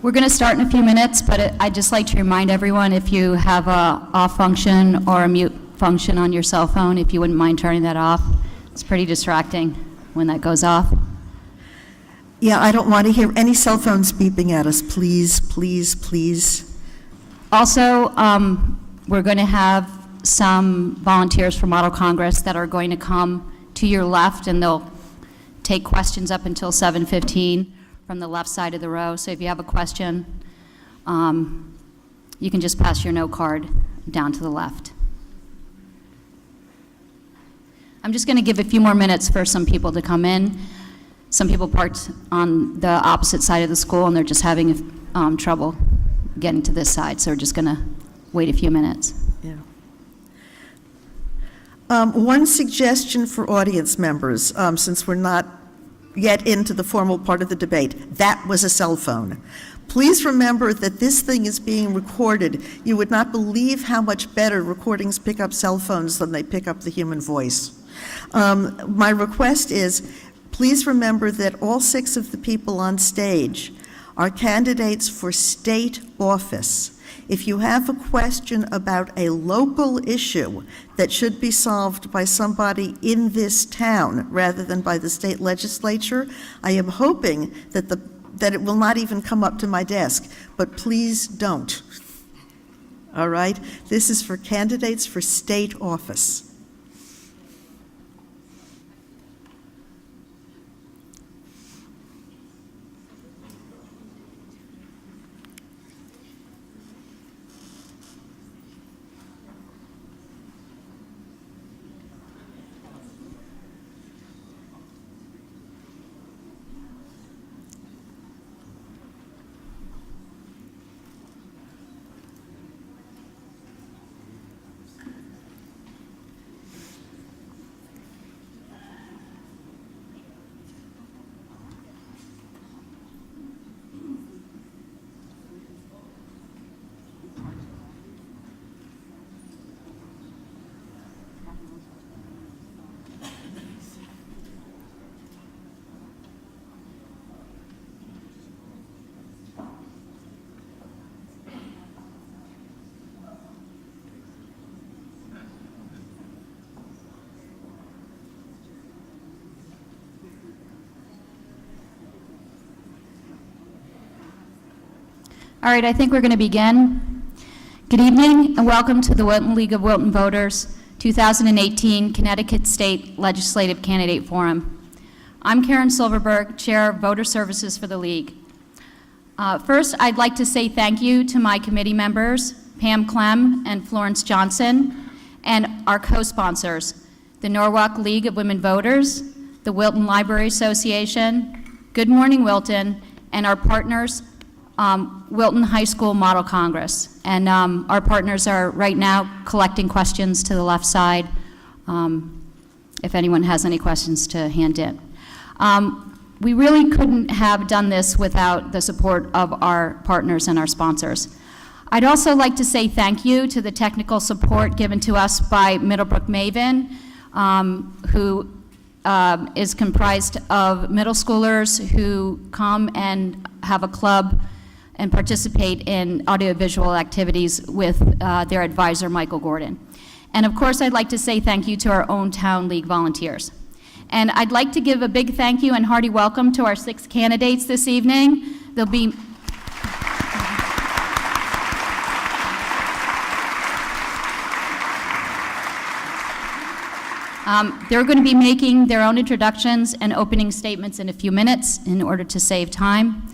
We're going to start in a few minutes, but I'd just like to remind everyone, if you have a off function or a mute function on your cell phone, if you wouldn't mind turning that off. It's pretty distracting when that goes off. Yeah, I don't want to hear any cell phones beeping at us. Please, please, please. Also, we're going to have some volunteers for Model Congress that are going to come to your left, and they'll take questions up until 7:15 from the left side of the row. So if you have a question, you can just pass your note card down to the left. I'm just going to give a few more minutes for some people to come in. Some people parked on the opposite side of the school, and they're just having trouble getting to this side, so we're just going to wait a few minutes. Yeah. One suggestion for audience members, since we're not yet into the formal part of the debate, that was a cell phone. Please remember that this thing is being recorded. You would not believe how much better recordings pick up cell phones than they pick up the human voice. My request is, please remember that all 6 of the people on stage are candidates for state office. If you have a question about a local issue that should be solved by somebody in this town rather than by the state legislature, I am hoping that it will not even come up to my desk, but please don't. All right? This is for candidates for state office. All right, I think we're going to begin. Good evening and welcome to the Wilton League of Wilton Voters 2018 Connecticut State Legislative Candidate Forum. I'm Karen Silverberg, Chair of Voter Services for the League. First, I'd like to say thank you to my committee members, Pam Clem and Florence Johnson, and our co-sponsors, the Norwalk League of Women Voters, the Wilton Library Association, Good Morning Wilton, and our partners, Wilton High School Model Congress. And our partners are right now collecting questions to the left side, if anyone has any questions to hand in. We really couldn't have done this without the support of our partners and our sponsors. I'd also like to say thank you to the technical support given to us by Middlebrook Maven, who is comprised of middle schoolers who come and have a club and participate in audiovisual activities with their advisor, Michael Gordon. And of course, I'd like to say thank you to our own town league volunteers. And I'd like to give a big thank you and hearty welcome to our 6 candidates this evening. They'll be they're going to be making their own introductions and opening statements in a few minutes in order to save time.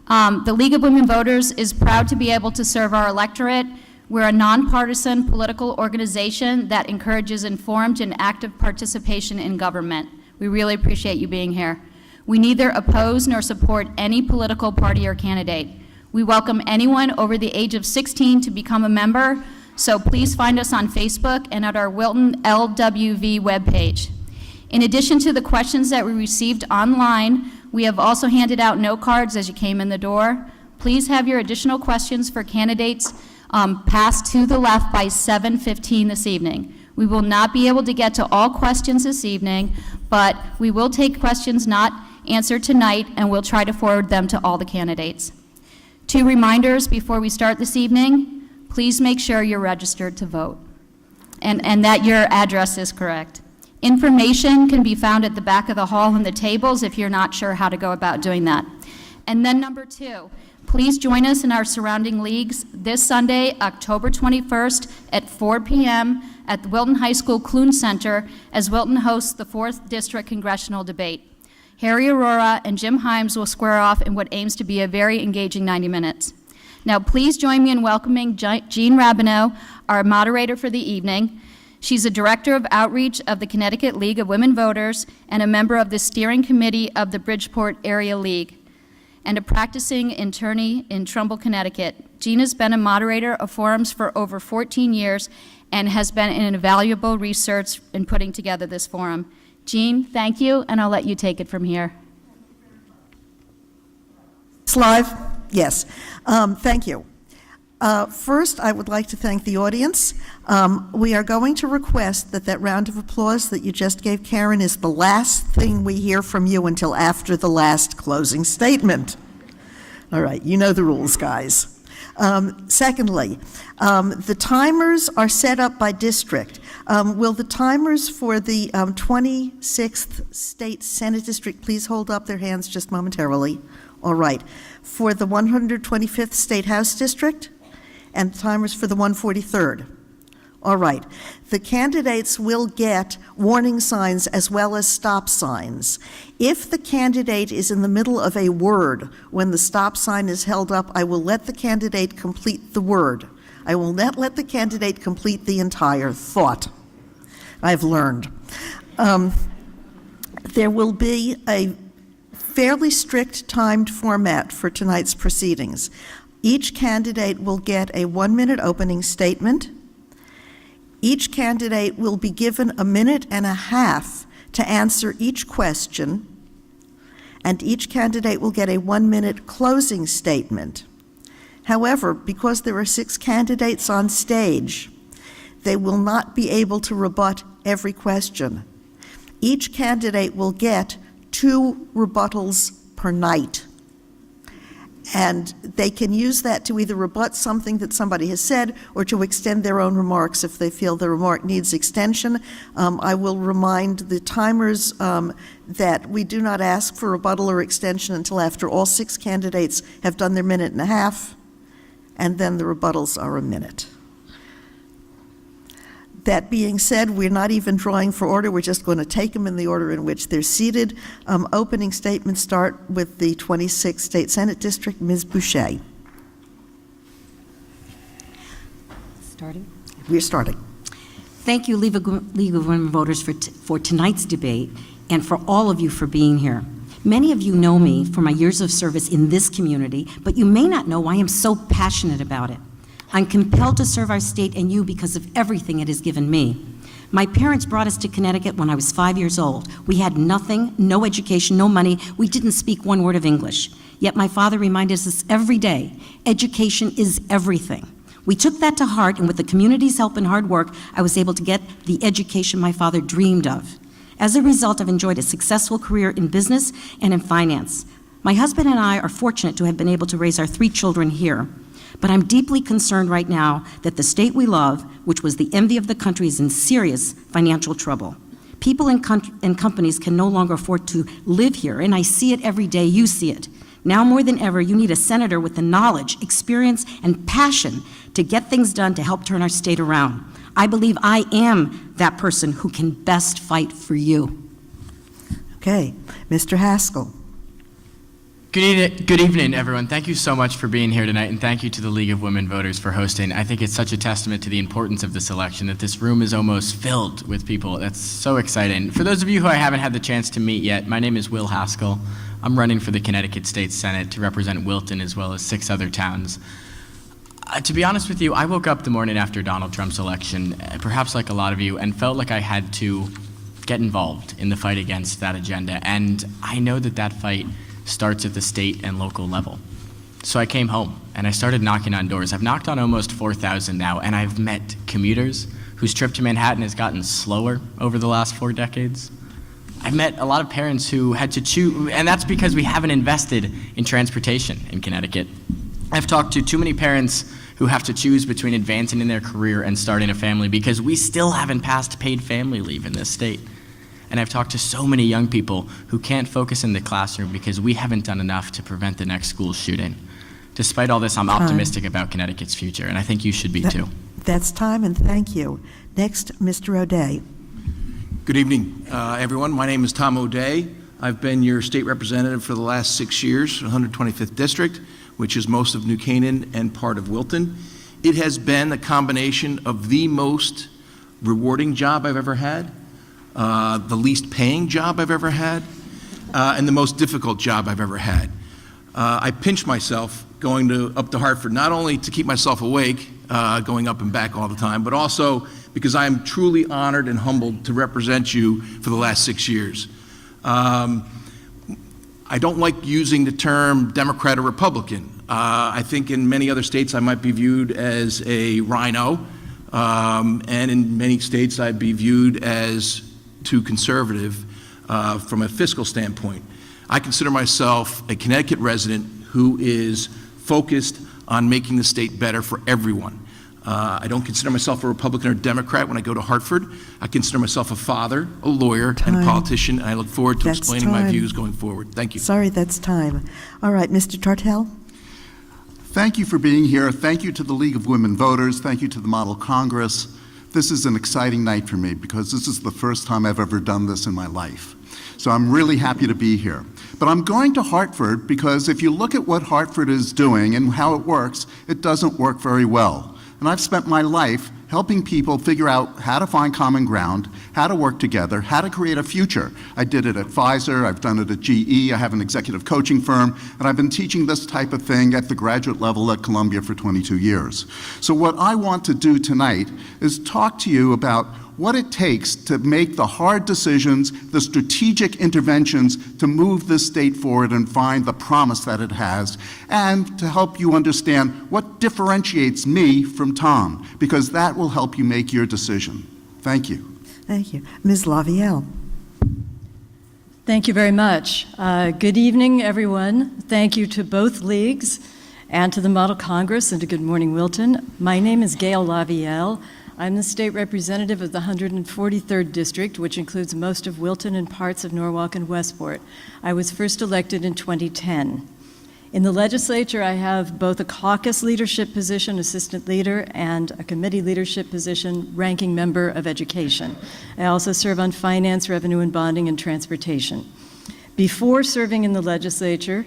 The League of Women Voters is proud to be able to serve our electorate. We're a nonpartisan political organization that encourages informed and active participation in government. We really appreciate you being here. We neither oppose nor support any political party or candidate. We welcome anyone over the age of 16 to become a member, so please find us on Facebook and at our Wilton LWV webpage. In addition to the questions that we received online, we have also handed out note cards as you came in the door. Please have your additional questions for candidates passed to the left by 7:15 this evening. We will not be able to get to all questions this evening, but we will take questions not answered tonight, and we'll try to forward them to all the candidates. 2 reminders before we start this evening. Please make sure you're registered to vote and that your address is correct. Information can be found at the back of the hall in the tables if you're not sure how to go about doing that. And then number 2, please join us in our surrounding leagues this Sunday, October 21st at 4 p.m. at the Wilton High School Clune Center as Wilton hosts the 4th District Congressional Debate. Harry Aurora and Jim Himes will square off in what aims to be a very engaging 90 minutes. Now, please join me in welcoming Jean Rabineau, our moderator for the evening. She's a director of outreach of the Connecticut League of Women Voters and a member of the steering committee of the Bridgeport Area League and a practicing attorney in Trumbull, Connecticut. Jean has been a moderator of forums for over 14 years and has been an invaluable research in putting together this forum. Jean, thank you, and I'll let you take it from here. It's live? Yes. Thank you. First, I would like to thank the audience. We are going to request that round of applause that you just gave Karen is the last thing we hear from you until after the last closing statement. All right, you know the rules, guys. Secondly, the timers are set up by district. Will the timers for the 26th State Senate District please hold up their hands just momentarily? All right. For the 125th State House District? And timers for the 143rd. All right. The candidates will get warning signs as well as stop signs. If the candidate is in the middle of a word when the stop sign is held up, I will let the candidate complete the word. I will not let the candidate complete the entire thought. I've learned. There will be a fairly strict timed format for tonight's proceedings. Each candidate will get a 1-minute opening statement. Each candidate will be given a minute and a half to answer each question, and each candidate will get a 1-minute closing statement. However, because there are 6 candidates on stage, they will not be able to rebut every question. Each candidate will get 2 rebuttals per night. And they can use that to either rebut something that somebody has said or to extend their own remarks if they feel the remark needs extension. I will remind the timers that we do not ask for rebuttal or extension until after all 6 candidates have done their minute and a half, and then the rebuttals are a minute. That being said, we're not even drawing for order. We're just going to take them in the order in which they're seated. Opening statements start with the 26th State Senate District, Ms. Boucher. Starting? We're starting. Thank you, League of Women Voters, for tonight's debate and for all of you for being here. Many of you know me for my years of service in this community, but you may not know why I'm so passionate about it. I'm compelled to serve our state and you because of everything it has given me. My parents brought us to Connecticut when I was 5 years old. We had nothing, no education, no money. We didn't speak one word of English. Yet my father reminded us every day, education is everything. We took that to heart, and with the community's help and hard work, I was able to get the education my father dreamed of. As a result, I've enjoyed a successful career in business and in finance. My husband and I are fortunate to have been able to raise our 3 children here. But I'm deeply concerned right now that the state we love, which was the envy of the country, is in serious financial trouble. People and companies can no longer afford to live here, and I see it every day, you see it. Now more than ever, you need a senator with the knowledge, experience, and passion to get things done to help turn our state around. I believe I am that person who can best fight for you. Okay, Mr. Haskell. Good evening, everyone. Thank you so much for being here tonight, and thank you to the League of Women Voters for hosting. I think it's such a testament to the importance of this election that this room is almost filled with people. That's so exciting. For those of you who I haven't had the chance to meet yet, my name is Will Haskell. I'm running for the Connecticut State Senate to represent Wilton as well as 6 other towns. To be honest with you, I woke up the morning after Donald Trump's election, perhaps like a lot of you, and felt like I had to get involved in the fight against that agenda. And I know that that fight starts at the state and local level. So I came home and I started knocking on doors. I've knocked on almost 4,000 now, and I've met commuters whose trip to Manhattan has gotten slower over the last 4 decades. I've met a lot of parents who had to choose, and that's because we haven't invested in transportation in Connecticut. I've talked to too many parents who have to choose between advancing in their career and starting a family because we still haven't passed paid family leave in this state. And I've talked to so many young people who can't focus in the classroom because we haven't done enough to prevent the next school shooting. Despite all this, I'm optimistic about Connecticut's future, and I think you should be too. That's time, and thank you. Next, Mr. O'Day. Good evening, everyone. My name is Tom O'Day. I've been your state representative for the last 6 years, 125th District, which is most of New Canaan and part of Wilton. It has been a combination of the most rewarding job I've ever had, the least paying job I've ever had, and the most difficult job I've ever had. I pinch myself going up to Hartford, not only to keep myself awake, going up and back all the time, but also because I am truly honored and humbled to represent you for the last 6 years. I don't like using the term Democrat or Republican. I think in many other states I might be viewed as a rhino, and in many states I'd be viewed as too conservative from a fiscal standpoint. I consider myself a Connecticut resident who is focused on making the state better for everyone. I don't consider myself a Republican or Democrat when I go to Hartford. I consider myself a father, a lawyer, and a politician, and I look forward to explaining my views going forward. Thank you. Sorry, that's time. All right, Mr. Tartell? Thank you for being here. Thank you to the League of Women Voters. Thank you to the Model Congress. This is an exciting night for me because this is the first time I've ever done this in my life. So I'm really happy to be here. But I'm going to Hartford because if you look at what Hartford is doing and how it works, it doesn't work very well. And I've spent my life helping people figure out how to find common ground, how to work together, how to create a future. I did it at Pfizer, I've done it at GE, I have an executive coaching firm, and I've been teaching this type of thing at the graduate level at Columbia for 22 years. So what I want to do tonight is talk to you about what it takes to make the hard decisions, the strategic interventions to move this state forward and find the promise that it has, and to help you understand what differentiates me from Tom, because that will help you make your decision. Thank you. Thank you. Ms. Lavielle. Thank you very much. Good evening, everyone. Thank you to both leagues and to the Model Congress and to Good Morning Wilton. My name is Gail Lavielle. I'm the state representative of the 143rd District, which includes most of Wilton and parts of Norwalk and Westport. I was first elected in 2010. In the legislature, I have both a caucus leadership position, assistant leader, and a committee leadership position, ranking member of education. I also serve on finance, revenue and bonding, and transportation. Before serving in the legislature,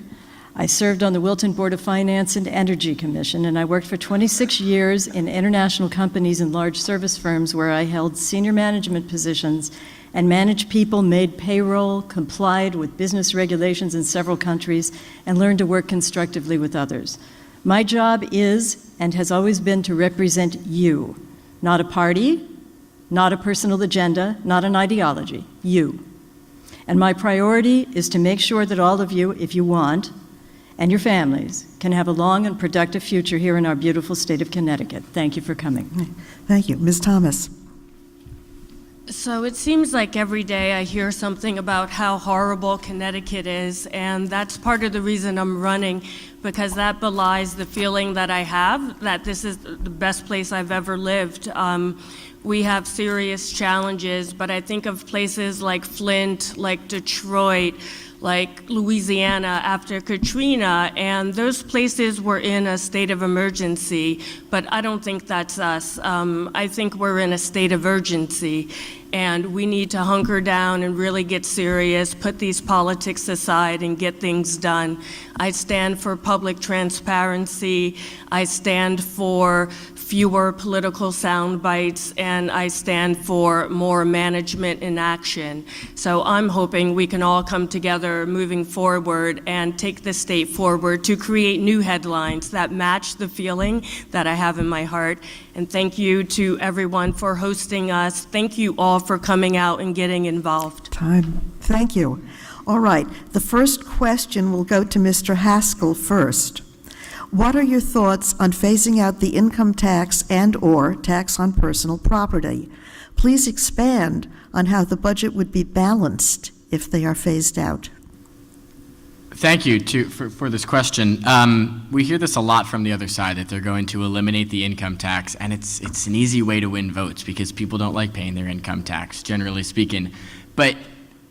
I served on the Wilton Board of Finance and Energy Commission, and I worked for 26 years in international companies and large service firms where I held senior management positions and managed people, made payroll, complied with business regulations in several countries, and learned to work constructively with others. My job is and has always been to represent you, not a party, not a personal agenda, not an ideology, you. And my priority is to make sure that all of you, if you want, and your families can have a long and productive future here in our beautiful state of Connecticut. Thank you for coming. Thank you. Ms. Thomas. So it seems like every day I hear something about how horrible Connecticut is, and that's part of the reason I'm running, because that belies the feeling that I have, that this is the best place I've ever lived. We have serious challenges, but I think of places like Flint, like Detroit, like Louisiana after Katrina, and those places were in a state of emergency, but I don't think that's us. I think we're in a state of urgency, and we need to hunker down and really get serious, put these politics aside and get things done. I stand for public transparency. I stand for fewer political sound bites, and I stand for more management in action. So I'm hoping we can all come together moving forward and take the state forward to create new headlines that match the feeling that I have in my heart. And thank you to everyone for hosting us. Thank you all for coming out and getting involved. Time. Thank you. All right. The first question will go to Mr. Haskell first. What are your thoughts on phasing out the income tax and/or tax on personal property? Please expand on how the budget would be balanced if they are phased out. Thank you for this question. We hear this a lot from the other side, that they're going to eliminate the income tax, and it's an easy way to win votes because people don't like paying their income tax, generally speaking. But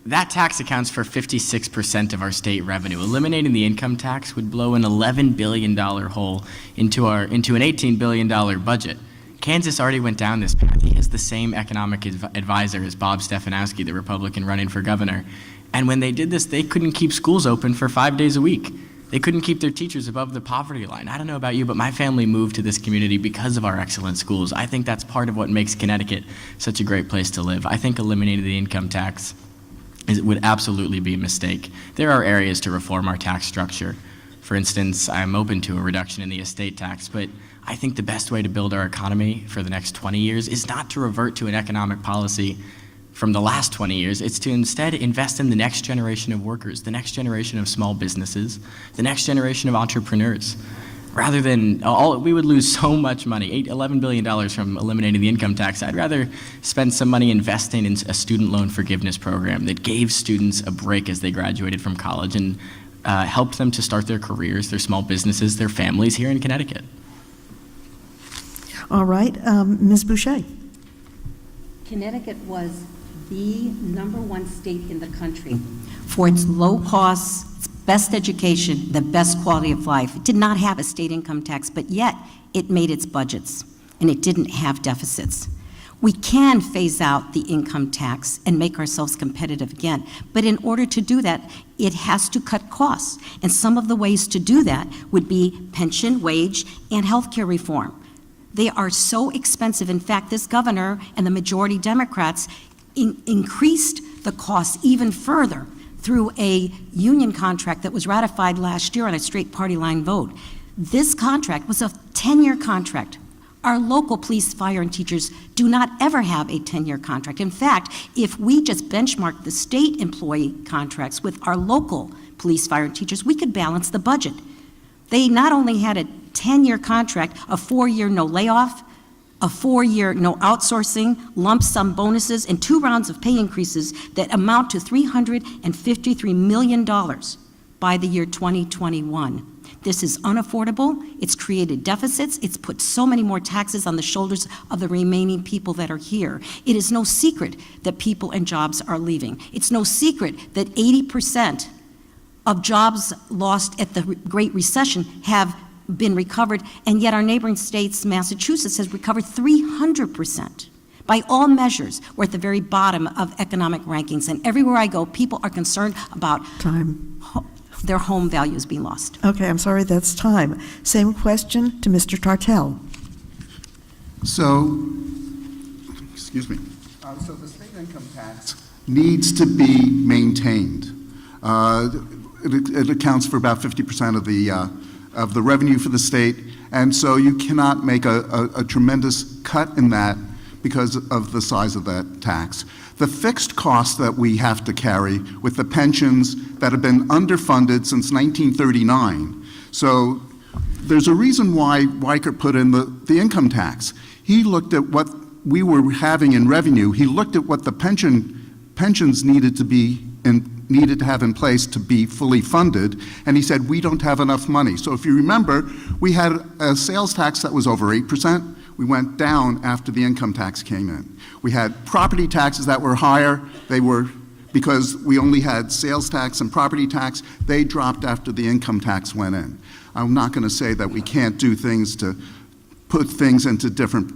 that tax accounts for 56% of our state revenue. Eliminating the income tax would blow an $11 billion hole into an $18 billion budget. Kansas already went down this path. He has the same economic advisor as Bob Stefanowski, the Republican running for governor. And when they did this, they couldn't keep schools open for 5 days a week. They couldn't keep their teachers above the poverty line. I don't know about you, but my family moved to this community because of our excellent schools. I think that's part of what makes Connecticut such a great place to live. I think eliminating the income tax would absolutely be a mistake. There are areas to reform our tax structure. For instance, I'm open to a reduction in the estate tax, but I think the best way to build our economy for the next 20 years is not to revert to an economic policy from the last 20 years. It's to instead invest in the next generation of workers, the next generation of small businesses, the next generation of entrepreneurs. Rather than, we would lose so much money, $11 billion from eliminating the income tax. I'd rather spend some money investing in a student loan forgiveness program that gave students a break as they graduated from college and helped them to start their careers, their small businesses, their families here in Connecticut. All right, Ms. Boucher. Connecticut was the #1 state in the country for its low costs, its best education, the best quality of life. It did not have a state income tax, but yet it made its budgets, and it didn't have deficits. We can phase out the income tax and make ourselves competitive again, but in order to do that, it has to cut costs, and some of the ways to do that would be pension, wage, and healthcare reform. They are so expensive. In fact, this governor and the majority Democrats increased the cost even further through a union contract that was ratified last year on a straight party line vote. This contract was a 10-year contract. Our local police, fire, and teachers do not ever have a 10-year contract. In fact, if we just benchmark the state employee contracts with our local police, fire, and teachers, we could balance the budget. They not only had a 10-year contract, a 4-year no layoff, a 4-year no outsourcing, lump sum bonuses, and 2 rounds of pay increases that amount to $353 million by the year 2021. This is unaffordable. It's created deficits. It's put so many more taxes on the shoulders of the remaining people that are here. It is no secret that people and jobs are leaving. It's no secret that 80% of jobs lost at the Great Recession have been recovered, and yet our neighboring states, Massachusetts, has recovered 300%. By all measures, we're at the very bottom of economic rankings, and everywhere I go, people are concerned about their home values being lost. Okay, I'm sorry, that's time. Same question to Mr. Tartell. So, excuse me. So the state income tax needs to be maintained. It accounts for about 50% of the revenue for the state, and so you cannot make a tremendous cut in that because of the size of that tax. The fixed costs that we have to carry with the pensions that have been underfunded since 1939. So there's a reason why Weicker put in the income tax. He looked at what we were having in revenue. He looked at what the pensions needed to have in place to be fully funded, and he said, we don't have enough money. So if you remember, we had a sales tax that was over 8%. We went down after the income tax came in. We had property taxes that were higher. They were, because we only had sales tax and property tax, they dropped after the income tax went in. I'm not going to say that we can't do things to put things into different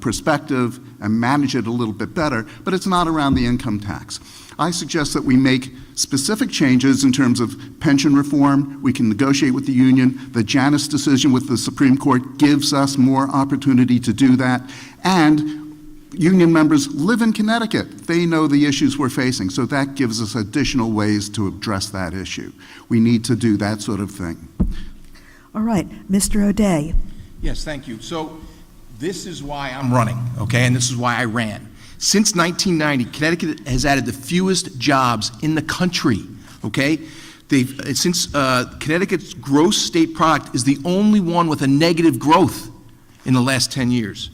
perspective and manage it a little bit better, but it's not around the income tax. I suggest that we make specific changes in terms of pension reform. We can negotiate with the union. The Janus decision with the Supreme Court gives us more opportunity to do that. And union members live in Connecticut. They know the issues we're facing, so that gives us additional ways to address that issue. We need to do that sort of thing. All right, Mr. O'Day. Yes, thank you. So this is why I'm running, okay, and this is why I ran. Since 1990, Connecticut has added the fewest jobs in the country, okay? Since Connecticut's gross state product is the only one with a negative growth in the last 10 years.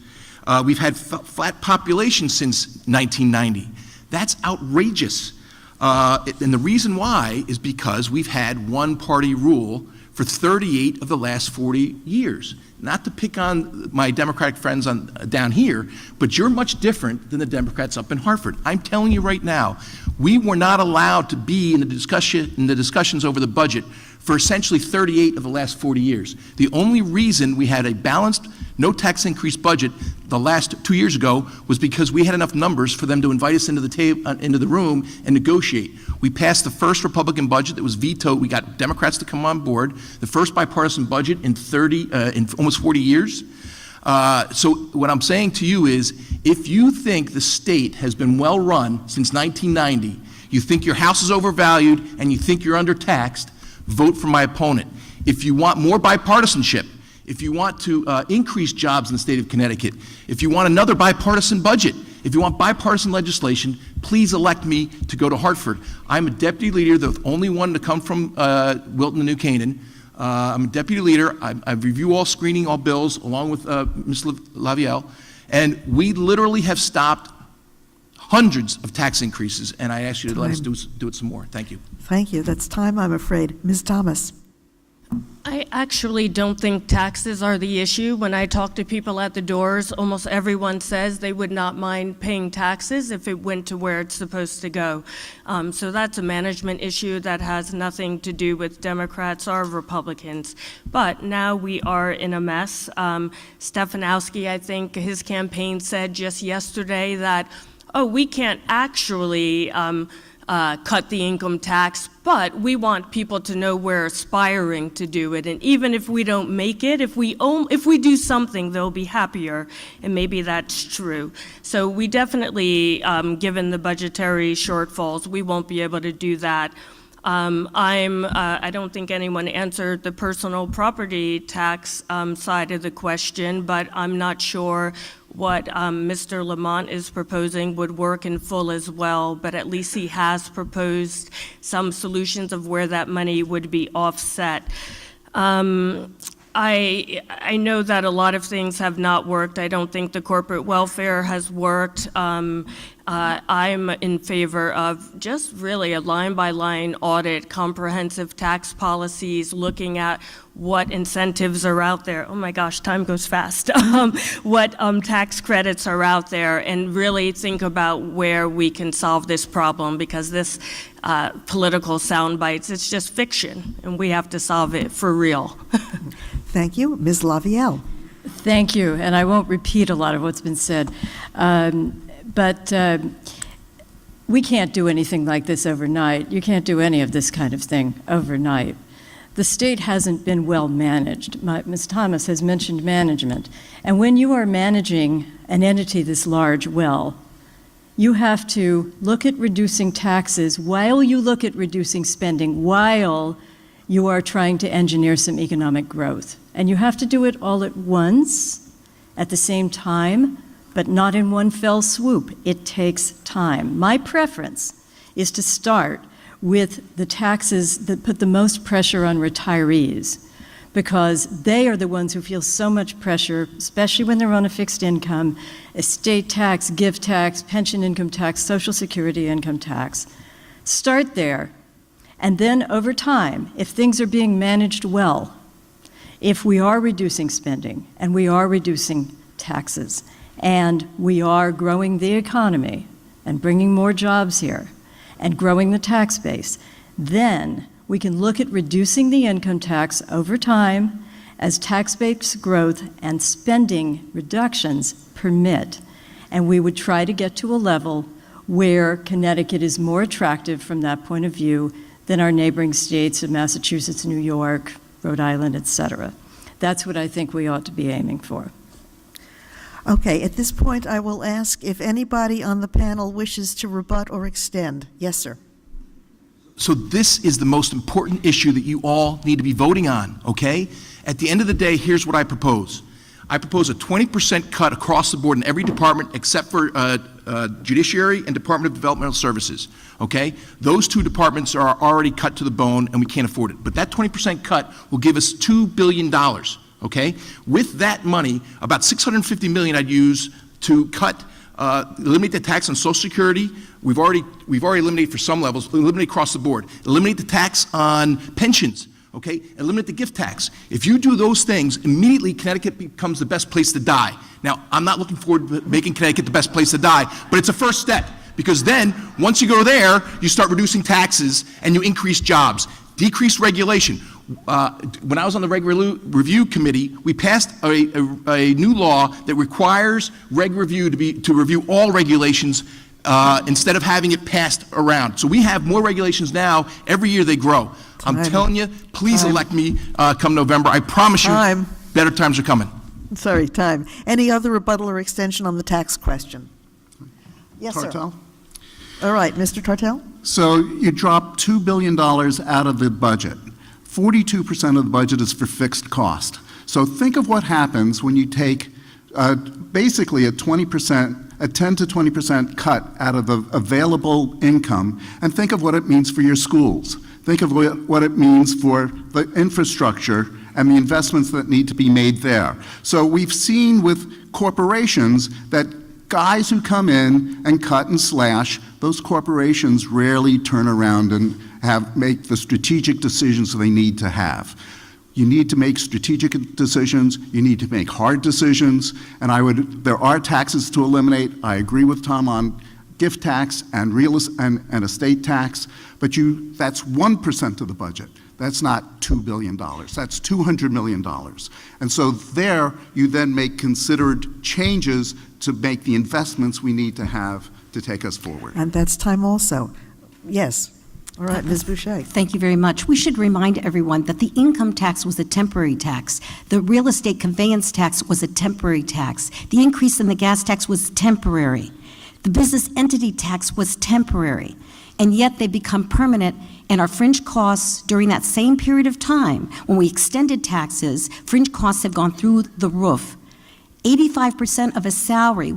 We've had flat population since 1990. That's outrageous. And the reason why is because we've had one-party rule for 38 of the last 40 years. Not to pick on my Democratic friends down here, but you're much different than the Democrats up in Hartford. I'm telling you right now, we were not allowed to be in the discussions over the budget for essentially 38 of the last 40 years. The only reason we had a balanced, no tax increase budget the last 2 years ago was because we had enough numbers for them to invite us into the room and negotiate. We passed the first Republican budget that was vetoed. We got Democrats to come on board. The first bipartisan budget in almost 40 years. So what I'm saying to you is, if you think the state has been well run since 1990, you think your house is overvalued, and you think you're undertaxed, vote for my opponent. If you want more bipartisanship, if you want to increase jobs in the state of Connecticut, if you want another bipartisan budget, if you want bipartisan legislation, please elect me to go to Hartford. I'm a deputy leader, the only one to come from Wilton and New Canaan. I'm a deputy leader. I review all screening, all bills, along with Ms. Lavielle, and we literally have stopped hundreds of tax increases, and I ask you to let us do it some more. Thank you. Thank you. That's time, I'm afraid. Ms. Thomas. I actually don't think taxes are the issue. When I talk to people at the doors, almost everyone says they would not mind paying taxes if it went to where it's supposed to go. So that's a management issue that has nothing to do with Democrats or Republicans. But now we are in a mess. Stefanowski, I think his campaign said just yesterday that, oh, we can't actually cut the income tax, but we want people to know we're aspiring to do it. And even if we don't make it, if we do something, they'll be happier. And maybe that's true. So we definitely, given the budgetary shortfalls, we won't be able to do that. I don't think anyone answered the personal property tax side of the question, but I'm not sure what Mr. Lamont is proposing would work in full as well, but at least he has proposed some solutions of where that money would be offset. I know that a lot of things have not worked. I don't think the corporate welfare has worked. I'm in favor of just really a line-by-line audit, comprehensive tax policies, looking at what incentives are out there. Oh my gosh, time goes fast. What tax credits are out there, and really think about where we can solve this problem, because this political sound bites, it's just fiction, and we have to solve it for real. Thank you. Ms. Lavielle. Thank you, and I won't repeat a lot of what's been said. But we can't do anything like this overnight. You can't do any of this kind of thing overnight. The state hasn't been well managed. Ms. Thomas has mentioned management. And when you are managing an entity this large well, you have to look at reducing taxes while you look at reducing spending, while you are trying to engineer some economic growth. And you have to do it all at once, at the same time, but not in one fell swoop. It takes time. My preference is to start with the taxes that put the most pressure on retirees, because they are the ones who feel so much pressure, especially when they're on a fixed income, estate tax, gift tax, pension income tax, Social Security income tax. Start there, and then over time, if things are being managed well, if we are reducing spending and we are reducing taxes, and we are growing the economy and bringing more jobs here and growing the tax base, then we can look at reducing the income tax over time as tax base growth and spending reductions permit. And we would try to get to a level where Connecticut is more attractive from that point of view than our neighboring states of Massachusetts, New York, Rhode Island, et cetera. That's what I think we ought to be aiming for. Okay, at this point, I will ask if anybody on the panel wishes to rebut or extend. Yes, sir. So this is the most important issue that you all need to be voting on, okay? At the end of the day, here's what I propose. I propose a 20% cut across the board in every department except for Judiciary and Department of Developmental Services, okay? Those two departments are already cut to the bone, and we can't afford it. But that 20% cut will give us $2 billion. Okay? With that money, about $650 million I'd use to eliminate the tax on Social Security, We've already eliminated for some levels, eliminate across the board. Eliminate the tax on pensions, okay? Eliminate the gift tax. If you do those things, immediately Connecticut becomes the best place to die. Now, I'm not looking forward to making Connecticut the best place to die, but it's a first step. Because then, once you go there, you start reducing taxes and you increase jobs, decrease regulation. When I was on the Reg Review Committee, we passed a new law that requires Reg Review to review all regulations instead of having it passed around. So we have more regulations now. Every year they grow. I'm telling you, please elect me come November. I promise you, better times are coming. Sorry, time. Any other rebuttal or extension on the tax question? Yes, sir. Tartell? All right, Mr. Tartell? So you dropped $2 billion out of the budget. 42% of the budget is for fixed cost. So think of what happens when you take basically a 10 to 20% cut out of the available income, and think of what it means for your schools. Think of what it means for the infrastructure and the investments that need to be made there. So we've seen with corporations that guys who come in and cut and slash, those corporations rarely turn around and make the strategic decisions they need to have. You need to make strategic decisions, you need to make hard decisions, and there are taxes to eliminate. I agree with Tom on gift tax and and estate tax, but that's 1% of the budget. That's not $2 billion. That's $200 million. And so there, you then make considered changes to make the investments we need to have to take us forward. And that's time also. Yes. All right, Ms. Boucher. Thank you very much. We should remind everyone that the income tax was a temporary tax. The real estate conveyance tax was a temporary tax. The increase in the gas tax was temporary. The business entity tax was temporary. And yet they become permanent, and our fringe costs during that same period of time, when we extended taxes, fringe costs have gone through the roof. 85% of a salary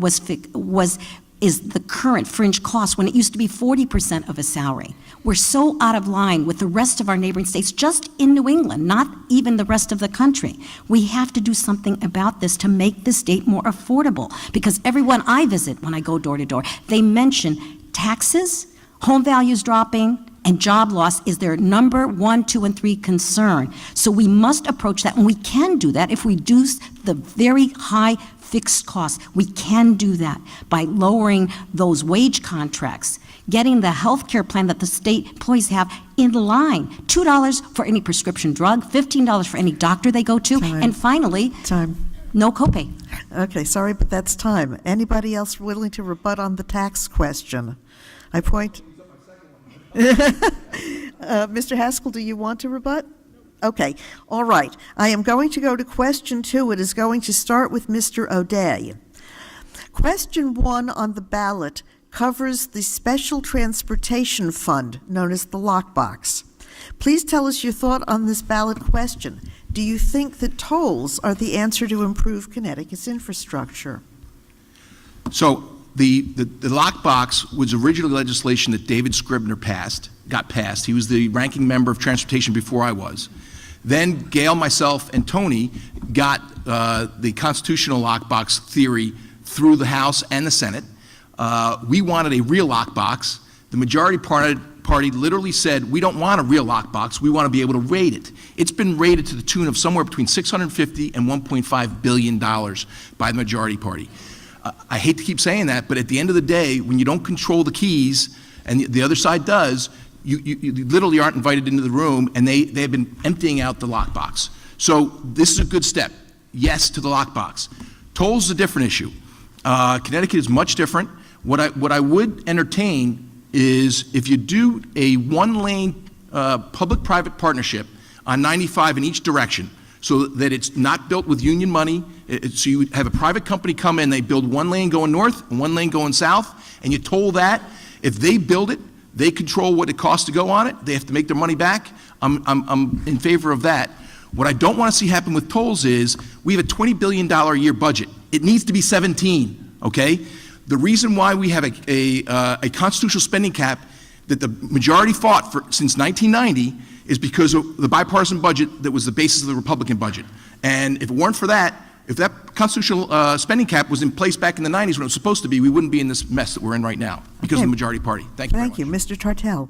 is the current fringe cost, when it used to be 40% of a salary. We're so out of line with the rest of our neighboring states, just in New England, not even the rest of the country. We have to do something about this to make the state more affordable, because everyone I visit when I go door to door, they mention taxes, home values dropping, and job loss is their number 1, 2, and 3 concern. So we must approach that, and we can do that if we reduce the very high fixed costs. We can do that by lowering those wage contracts, getting the health care plan that the state employees have in line. $2 for any prescription drug, $15 for any doctor they go to, Time. and finally, no copay. Okay, sorry, but that's time. Anybody else willing to rebut on the tax question? I point. Mr. Haskell, do you want to rebut? Okay, all right. I am going to go to question 2. It is going to start with Mr. O'Day. Question 1 on the ballot covers the Special Transportation Fund, known as the lockbox. Please tell us your thought on this ballot question. Do you think that tolls are the answer to improve Connecticut's infrastructure? So the lockbox was originally legislation that David Scribner got passed. He was the ranking member of transportation before I was. Then Gail, myself, and Tony got the constitutional lockbox theory through the House and the Senate. We wanted a real lockbox. The majority party literally said, we don't want a real lockbox, we want to be able to rate it. It's been rated to the tune of somewhere between $650 and $1.5 billion by the majority party. I hate to keep saying that, but at the end of the day, when you don't control the keys, and the other side does, you literally aren't invited into the room, and they have been emptying out the lockbox. So this is a good step. Yes to the lockbox. Tolls is a different issue. Connecticut is much different. What I would entertain is if you do a one-lane public-private partnership on 95 in each direction, so that it's not built with union money. So you have a private company come in, they build one lane going north and one lane going south, and you toll that. If they build it, they control what it costs to go on it. They have to make their money back. I'm in favor of that. What I don't want to see happen with tolls is we have a $20 billion a year budget. It needs to be 17, okay? The reason why we have a constitutional spending cap that the majority fought for since 1990 is because of the bipartisan budget that was the basis of the Republican budget. And if it weren't for that, if that constitutional spending cap was in place back in the 90s when it was supposed to be, we wouldn't be in this mess that we're in right now because of the majority party. Thank you very much. Thank you. Mr. Tartell.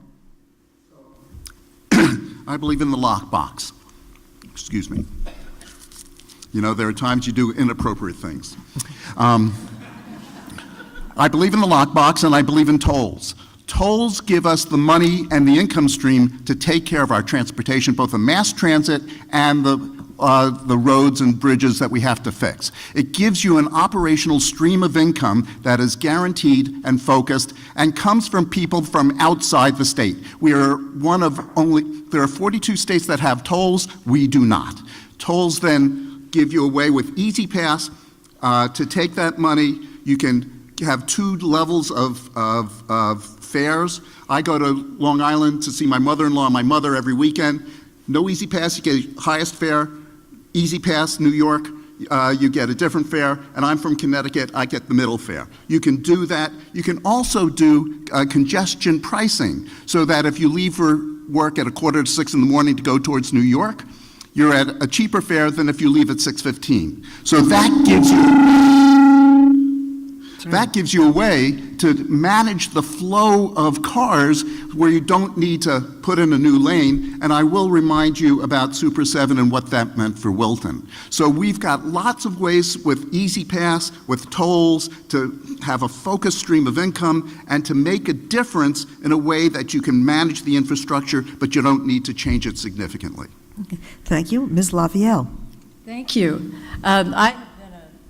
I believe in the lockbox. Excuse me. You know, there are times you do inappropriate things. I believe in the lockbox, and I believe in tolls. Tolls give us the money and the income stream to take care of our transportation, both the mass transit and the roads and bridges that we have to fix. It gives you an operational stream of income that is guaranteed and focused and comes from people from outside the state. We are one of only, there are 42 states that have tolls, we do not. Tolls then give you a way with Easy Pass to take that money. You can have 2 levels of fares. I go to Long Island to see my mother-in-law and my mother every weekend. No Easy Pass, you get highest fare. Easy Pass, New York, you get a different fare. And I'm from Connecticut, I get the middle fare. You can do that. You can also do congestion pricing, so that if you leave for work at 5:45 in the morning to go towards New York, you're at a cheaper fare than if you leave at 6:15. So that gives you a way to manage the flow of cars where you don't need to put in a new lane. And I will remind you about Super 7 and what that meant for Wilton. So we've got lots of ways with Easy Pass, with tolls, to have a focused stream of income and to make a difference in a way that you can manage the infrastructure, but you don't need to change it significantly. Okay. Thank you. Ms. Lavielle. Thank you. I've been a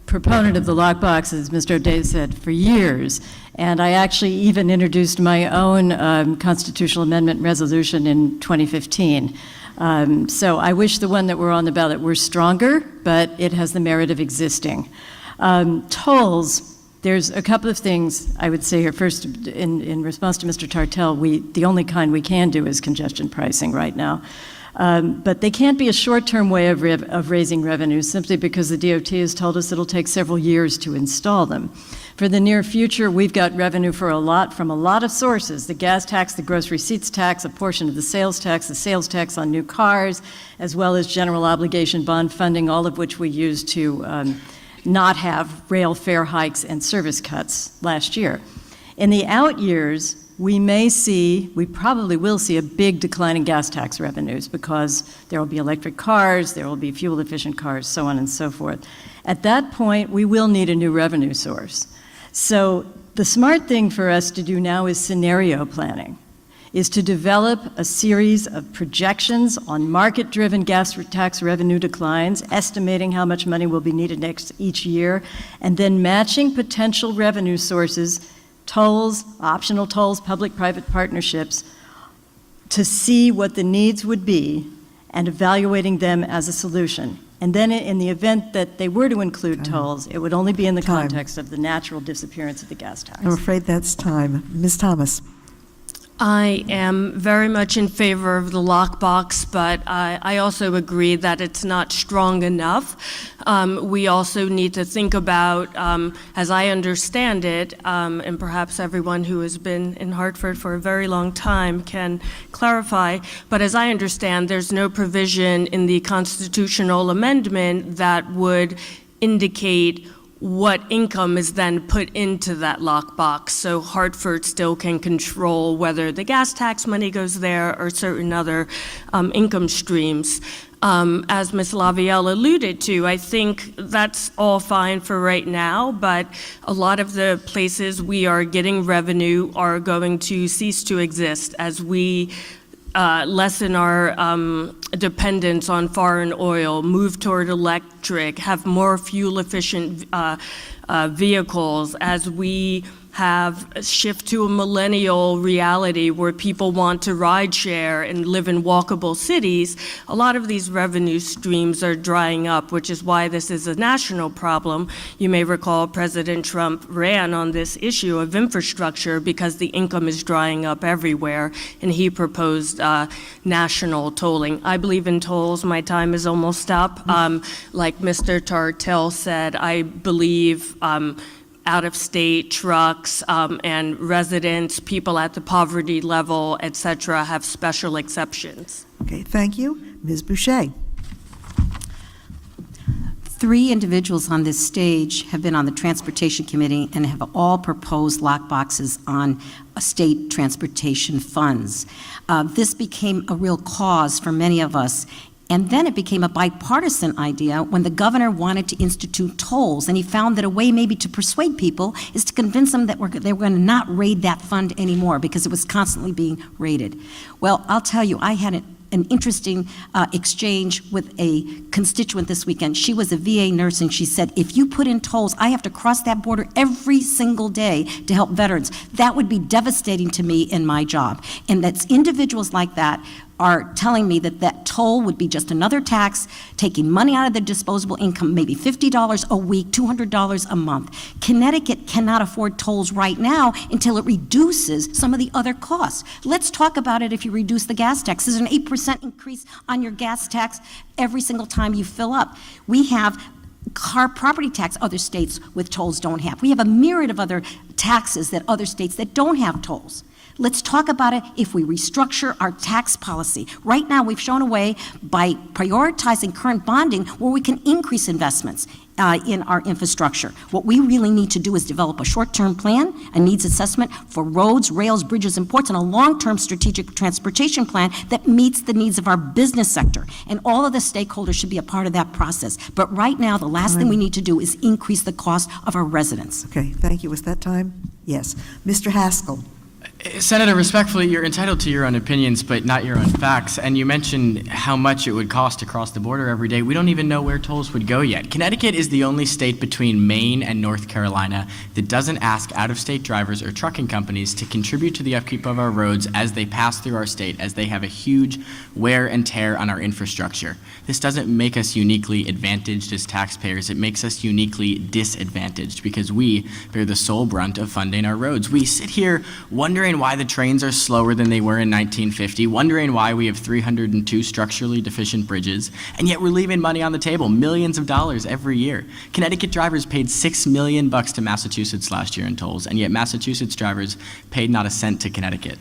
proponent of the lockbox, as Mr. O'Day said, for years, and I actually even introduced my own constitutional amendment resolution in 2015. So I wish the one that were on the ballot were stronger, but it has the merit of existing. Tolls, there's a couple of things I would say here. First, in response to Mr. Tartell, the only kind we can do is congestion pricing right now. But they can't be a short-term way of raising revenue simply because the DOT has told us it'll take several years to install them. For the near future, we've got revenue from a lot of sources: the gas tax, the gross receipts tax, a portion of the sales tax on new cars, as well as general obligation bond funding, all of which we used to not have rail fare hikes and service cuts last year. In the out years, we probably will see a big decline in gas tax revenues because there will be electric cars, there will be fuel-efficient cars, so on and so forth. At that point, we will need a new revenue source. So the smart thing for us to do now is scenario planning, is to develop a series of projections on market-driven gas tax revenue declines, estimating how much money will be needed each year, and then matching potential revenue sources, tolls, optional tolls, public-private partnerships, to see what the needs would be and evaluating them as a solution. And then in the event that they were to include tolls, it would only be in the context of the natural disappearance of the gas tax. I'm afraid that's time. Ms. Thomas. I am very much in favor of the lockbox, but I also agree that it's not strong enough. We also need to think about, as I understand it, and perhaps everyone who has been in Hartford for a very long time can clarify, but as I understand, there's no provision in the constitutional amendment that would indicate what income is then put into that lockbox. So Hartford still can control whether the gas tax money goes there or certain other income streams. As Ms. Lavielle alluded to, I think that's all fine for right now, but a lot of the places we are getting revenue are going to cease to exist as we lessen our dependence on foreign oil, move toward electric, have more fuel-efficient vehicles, as we have a shift to a millennial reality where people want to ride share and live in walkable cities. A lot of these revenue streams are drying up, which is why this is a national problem. You may recall President Trump ran on this issue of infrastructure because the income is drying up everywhere, and he proposed national tolling. I believe in tolls. My time is almost up. Like Mr. Tartell said, I believe out-of-state trucks and residents, people at the poverty level, et cetera, have special exceptions. Okay, thank you. Ms. Boucher. 3 individuals on this stage have been on the Transportation Committee and have all proposed lockboxes on state transportation funds. This became a real cause for many of us. And then it became a bipartisan idea when the governor wanted to institute tolls, and he found that a way maybe to persuade people is to convince them that they were going to not raid that fund anymore because it was constantly being raided. Well, I'll tell you, I had an interesting exchange with a constituent this weekend. She was a VA nurse, and she said, if you put in tolls, I have to cross that border every single day to help veterans. That would be devastating to me in my job. And that's individuals like that are telling me that that toll would be just another tax, taking money out of their disposable income, maybe $50 a week, $200 a month. Connecticut cannot afford tolls right now until it reduces some of the other costs. Let's talk about it if you reduce the gas tax. There's an 8% increase on your gas tax every single time you fill up. We have car property tax other states with tolls don't have. We have a myriad of other taxes that other states that don't have tolls. Let's talk about it if we restructure our tax policy. Right now, we've shown a way by prioritizing current bonding where we can increase investments in our infrastructure. What we really need to do is develop a short-term plan, a needs assessment for roads, rails, bridges, and ports, and a long-term strategic transportation plan that meets the needs of our business sector. And all of the stakeholders should be a part of that process. But right now, the last thing we need to do is increase the cost of our residents. Okay, thank you. Was that time? Yes. Mr. Haskell. Senator, respectfully, you're entitled to your own opinions, but not your own facts. And you mentioned how much it would cost to cross the border every day. We don't even know where tolls would go yet. Connecticut is the only state between Maine and North Carolina that doesn't ask out-of-state drivers or trucking companies to contribute to the upkeep of our roads as they pass through our state, as they have a huge wear and tear on our infrastructure. This doesn't make us uniquely advantaged as taxpayers. It makes us uniquely disadvantaged because we bear the sole brunt of funding our roads. We sit here wondering why the trains are slower than they were in 1950, wondering why we have 302 structurally deficient bridges, and yet we're leaving money on the table, millions of dollars every year. Connecticut drivers paid $6 million to Massachusetts last year in tolls, and yet Massachusetts drivers paid not a cent to Connecticut.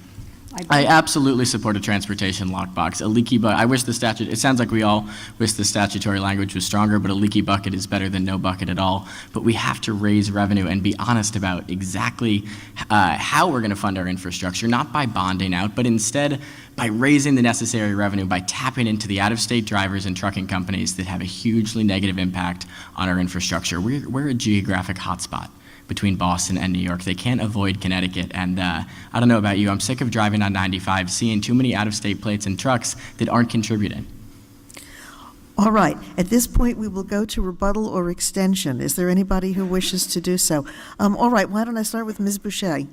I absolutely support a transportation lockbox. A leaky bucket, I wish the statute, it sounds like we all wish the statutory language was stronger, but a leaky bucket is better than no bucket at all. But we have to raise revenue and be honest about exactly how we're going to fund our infrastructure, not by bonding out, but instead by raising the necessary revenue, by tapping into the out-of-state drivers and trucking companies that have a hugely negative impact on our infrastructure. We're a geographic hotspot between Boston and New York. They can't avoid Connecticut. And I don't know about you, I'm sick of driving on 95, seeing too many out-of-state plates and trucks that aren't contributing. All right. At this point, we will go to rebuttal or extension. Is there anybody who wishes to do so? All right. Why don't I start with Ms. Boucher? In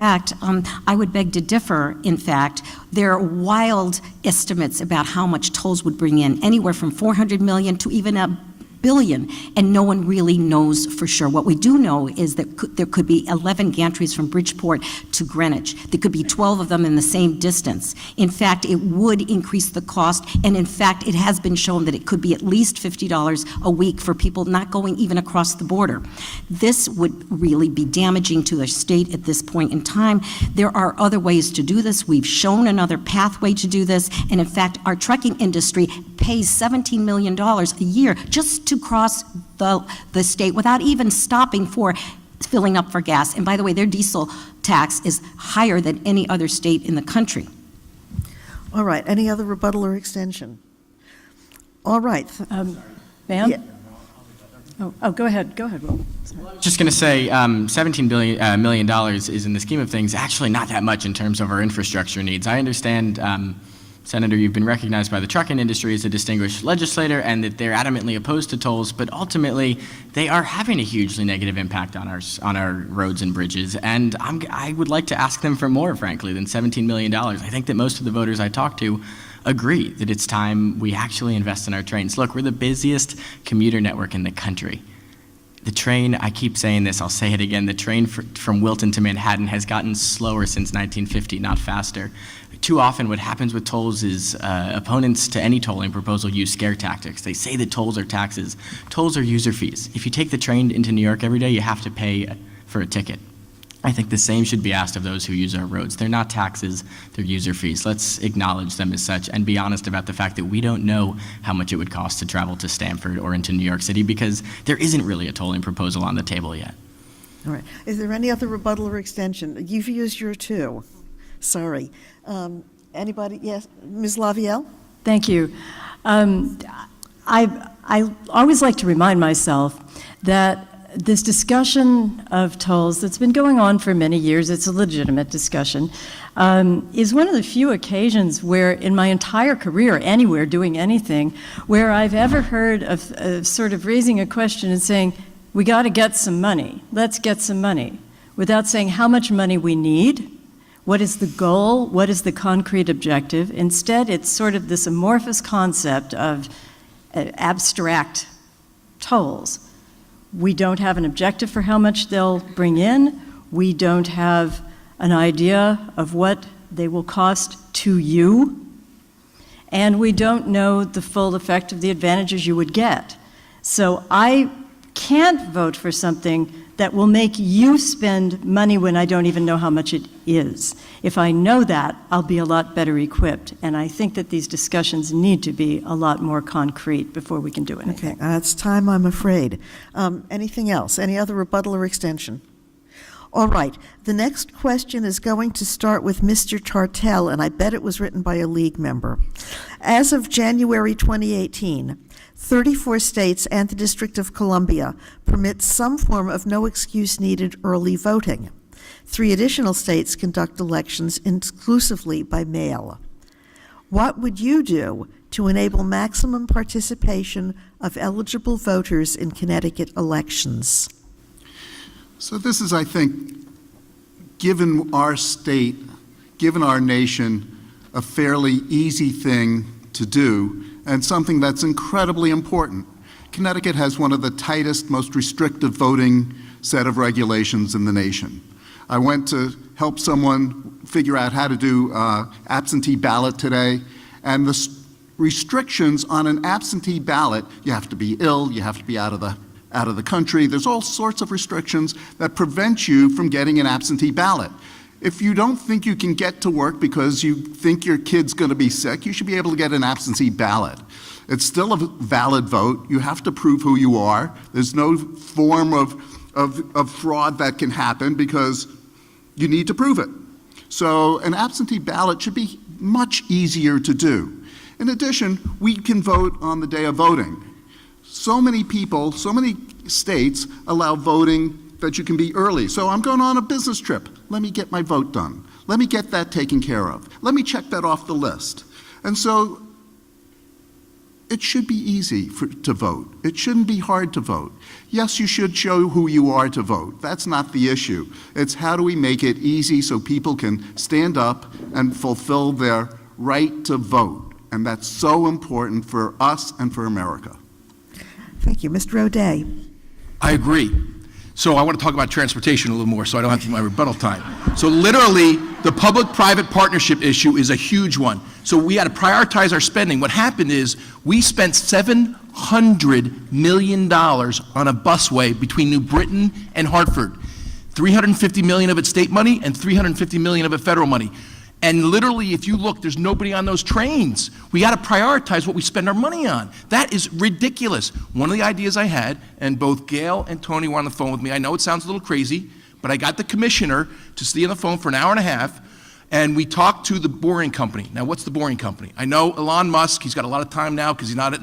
fact, I would beg to differ. In fact, there are wild estimates about how much tolls would bring in, anywhere from $400 million to even $1 billion, and no one really knows for sure. What we do know is that there could be 11 gantries from Bridgeport to Greenwich. There could be 12 of them in the same distance. In fact, it would increase the cost, and in fact, it has been shown that it could be at least $50 a week for people not going even across the border. This would really be damaging to the state at this point in time. There are other ways to do this. We've shown another pathway to do this, and in fact, our trucking industry pays $17 million a year just to cross the state without even stopping for filling up for gas. And by the way, their diesel tax is higher than any other state in the country. All right. Any other rebuttal or extension? All right. Ma'am? Yeah. Oh, go ahead, Will. Sorry. Just going to say, $17 million is, in the scheme of things, actually not that much in terms of our infrastructure needs. I understand, Senator, you've been recognized by the trucking industry as a distinguished legislator and that they're adamantly opposed to tolls, but ultimately they are having a hugely negative impact on our roads and bridges. And I would like to ask them for more, frankly, than $17 million. I think that most of the voters I talk to agree that it's time we actually invest in our trains. Look, we're the busiest commuter network in the country. The train, I keep saying this, I'll say it again, the train from Wilton to Manhattan has gotten slower since 1950, not faster. Too often what happens with tolls is opponents to any tolling proposal use scare tactics. They say that tolls are taxes. Tolls are user fees. If you take the train into New York every day, you have to pay for a ticket. I think the same should be asked of those who use our roads. They're not taxes, they're user fees. Let's acknowledge them as such and be honest about the fact that we don't know how much it would cost to travel to Stamford or into New York City because there isn't really a tolling proposal on the table yet. All right. Is there any other rebuttal or extension? You've used your two. Sorry. Anybody? Yes, Ms. Lavielle? Thank you. I always like to remind myself that this discussion of tolls that's been going on for many years, it's a legitimate discussion, is one of the few occasions where in my entire career, anywhere, doing anything, where I've ever heard of sort of raising a question and saying, we got to get some money, let's get some money, without saying how much money we need, what is the goal, what is the concrete objective. Instead, it's sort of this amorphous concept of abstract tolls. We don't have an objective for how much they'll bring in. We don't have an idea of what they will cost to you. And we don't know the full effect of the advantages you would get. So I can't vote for something that will make you spend money when I don't even know how much it is. If I know that, I'll be a lot better equipped. And I think that these discussions need to be a lot more concrete before we can do anything. Okay, it's time, I'm afraid. Anything else? Any other rebuttal or extension? All right. The next question is going to start with Mr. Tartell, and I bet it was written by a league member. As of January 2018, 34 states and the District of Columbia permit some form of no excuse needed early voting. 3 additional states conduct elections exclusively by mail. What would you do to enable maximum participation of eligible voters in Connecticut elections? So this is, I think, given our state, given our nation, a fairly easy thing to do, and something that's incredibly important. Connecticut has one of the tightest, most restrictive voting set of regulations in the nation. I went to help someone figure out how to do absentee ballot today, and the restrictions on an absentee ballot, you have to be ill, you have to be out of the country, there's all sorts of restrictions that prevent you from getting an absentee ballot. If you don't think you can get to work because you think your kid's going to be sick, you should be able to get an absentee ballot. It's still a valid vote. You have to prove who you are. There's no form of fraud that can happen because you need to prove it. So an absentee ballot should be much easier to do. In addition, we can vote on the day of voting. So many people, so many states allow voting that you can be early. So I'm going on a business trip. Let me get my vote done. Let me get that taken care of. Let me check that off the list. And so it should be easy to vote. It shouldn't be hard to vote. Yes, you should show who you are to vote. That's not the issue. It's how do we make it easy so people can stand up and fulfill their right to vote. And that's so important for us and for America. Thank you. Mr. O'Day. I agree. So I want to talk about transportation a little more so I don't have to do my rebuttal time. So literally, the public-private partnership issue is a huge one. So we had to prioritize our spending. What happened is we spent $700 million on a busway between New Britain and Hartford. $350 million of it state money and $350 million of it federal money. And literally, if you look, there's nobody on those trains. We got to prioritize what we spend our money on. That is ridiculous. One of the ideas I had, and both Gail and Tony were on the phone with me, I know it sounds a little crazy, but I got the commissioner to stay on the phone for an hour and a half, and we talked to the Boring Company. Now, what's the Boring Company? I know Elon Musk, he's got a lot of time now because he's not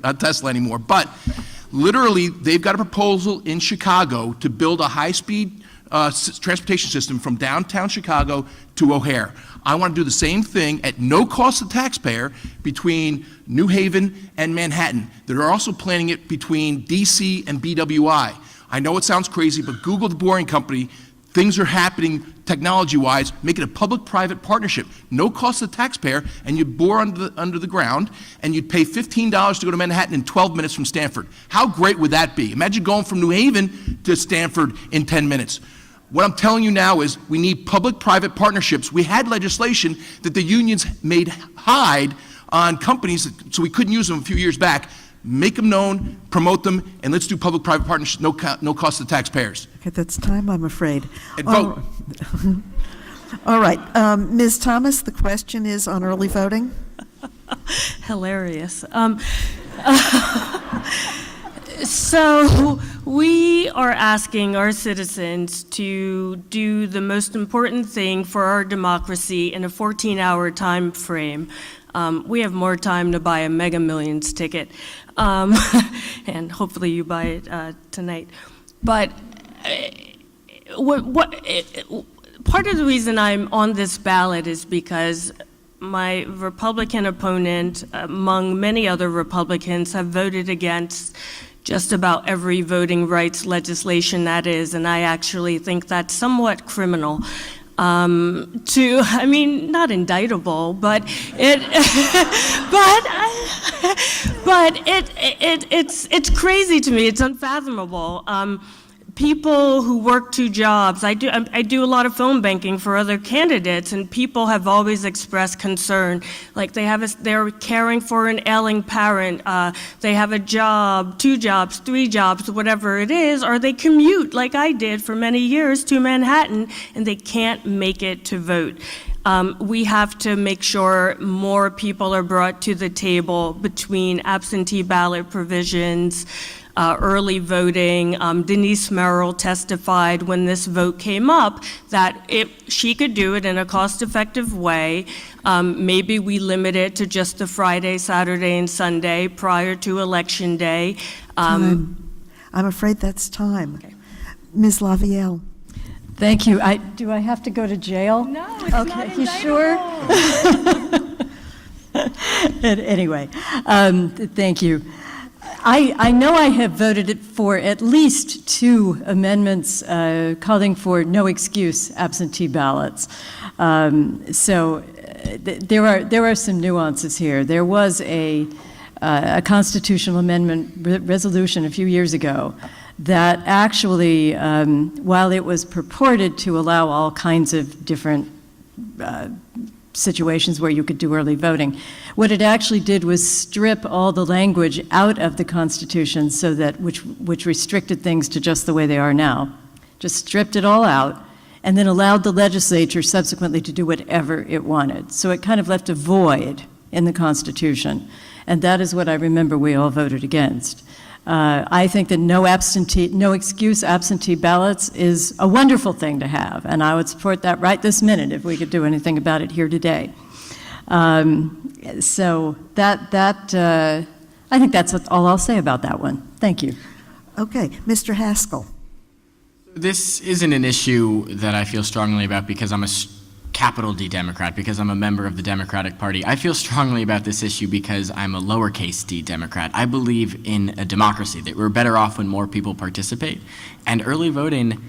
at Tesla anymore, but literally, they've got a proposal in Chicago to build a high-speed transportation system from downtown Chicago to O'Hare. I want to do the same thing at no cost to the taxpayer between New Haven and Manhattan. They're also planning it between DC and BWI. I know it sounds crazy, but Google the Boring Company. Things are happening technology-wise. Make it a public-private partnership. No cost to the taxpayer, and you'd bore under the ground, and you'd pay $15 to go to Manhattan in 12 minutes from Stanford. How great would that be? Imagine going from New Haven to Stanford in 10 minutes. What I'm telling you now is we need public-private partnerships. We had legislation that the unions made hide on companies, so we couldn't use them a few years back. make them known, promote them, and let's do public-private partnerships, no cost to taxpayers. Okay, that's time, I'm afraid. And vote. All right, Ms. Thomas, the question is on early voting. Hilarious. So we are asking our citizens to do the most important thing for our democracy in a 14-hour time frame. We have more time to buy a Mega Millions ticket, and hopefully you buy it tonight. But part of the reason I'm on this ballot is because my Republican opponent, among many other Republicans, have voted against just about every voting rights legislation that is, and I actually think that's somewhat criminal. I mean, not indictable, but it's crazy to me. It's unfathomable. People who work 2 jobs, I do a lot of phone banking for other candidates, and people have always expressed concern. Like they're caring for an ailing parent, they have a job, 2 jobs, 3 jobs, whatever it is, or they commute like I did for many years to Manhattan, and they can't make it to vote. We have to make sure more people are brought to the table between absentee ballot provisions, early voting. Denise Merrill testified when this vote came up that she could do it in a cost-effective way. Maybe we limit it to just the Friday, Saturday, and Sunday prior to Election Day. I'm afraid that's time. Okay. Ms. Lavielle. Thank you. Do I have to go to jail? No, it's not Okay, you sure? Anyway, thank you. I know I have voted for at least 2 amendments calling for no excuse absentee ballots. There are some nuances here. There was a constitutional amendment resolution a few years ago that actually, while it was purported to allow all kinds of different situations where you could do early voting, what it actually did was strip all the language out of the Constitution so that, which restricted things to just the way they are now. Just stripped it all out and then allowed the legislature subsequently to do whatever it wanted. So it kind of left a void in the Constitution. And that is what I remember we all voted against. I think that no excuse absentee ballots is a wonderful thing to have, and I would support that right this minute if we could do anything about it here today. So I think that's all I'll say about that one. Thank you. Okay, Mr. Haskell. This isn't an issue that I feel strongly about because I'm a capital D Democrat, because I'm a member of the Democratic Party. I feel strongly about this issue because I'm a lowercase d Democrat. I believe in a democracy, that we're better off when more people participate. And early voting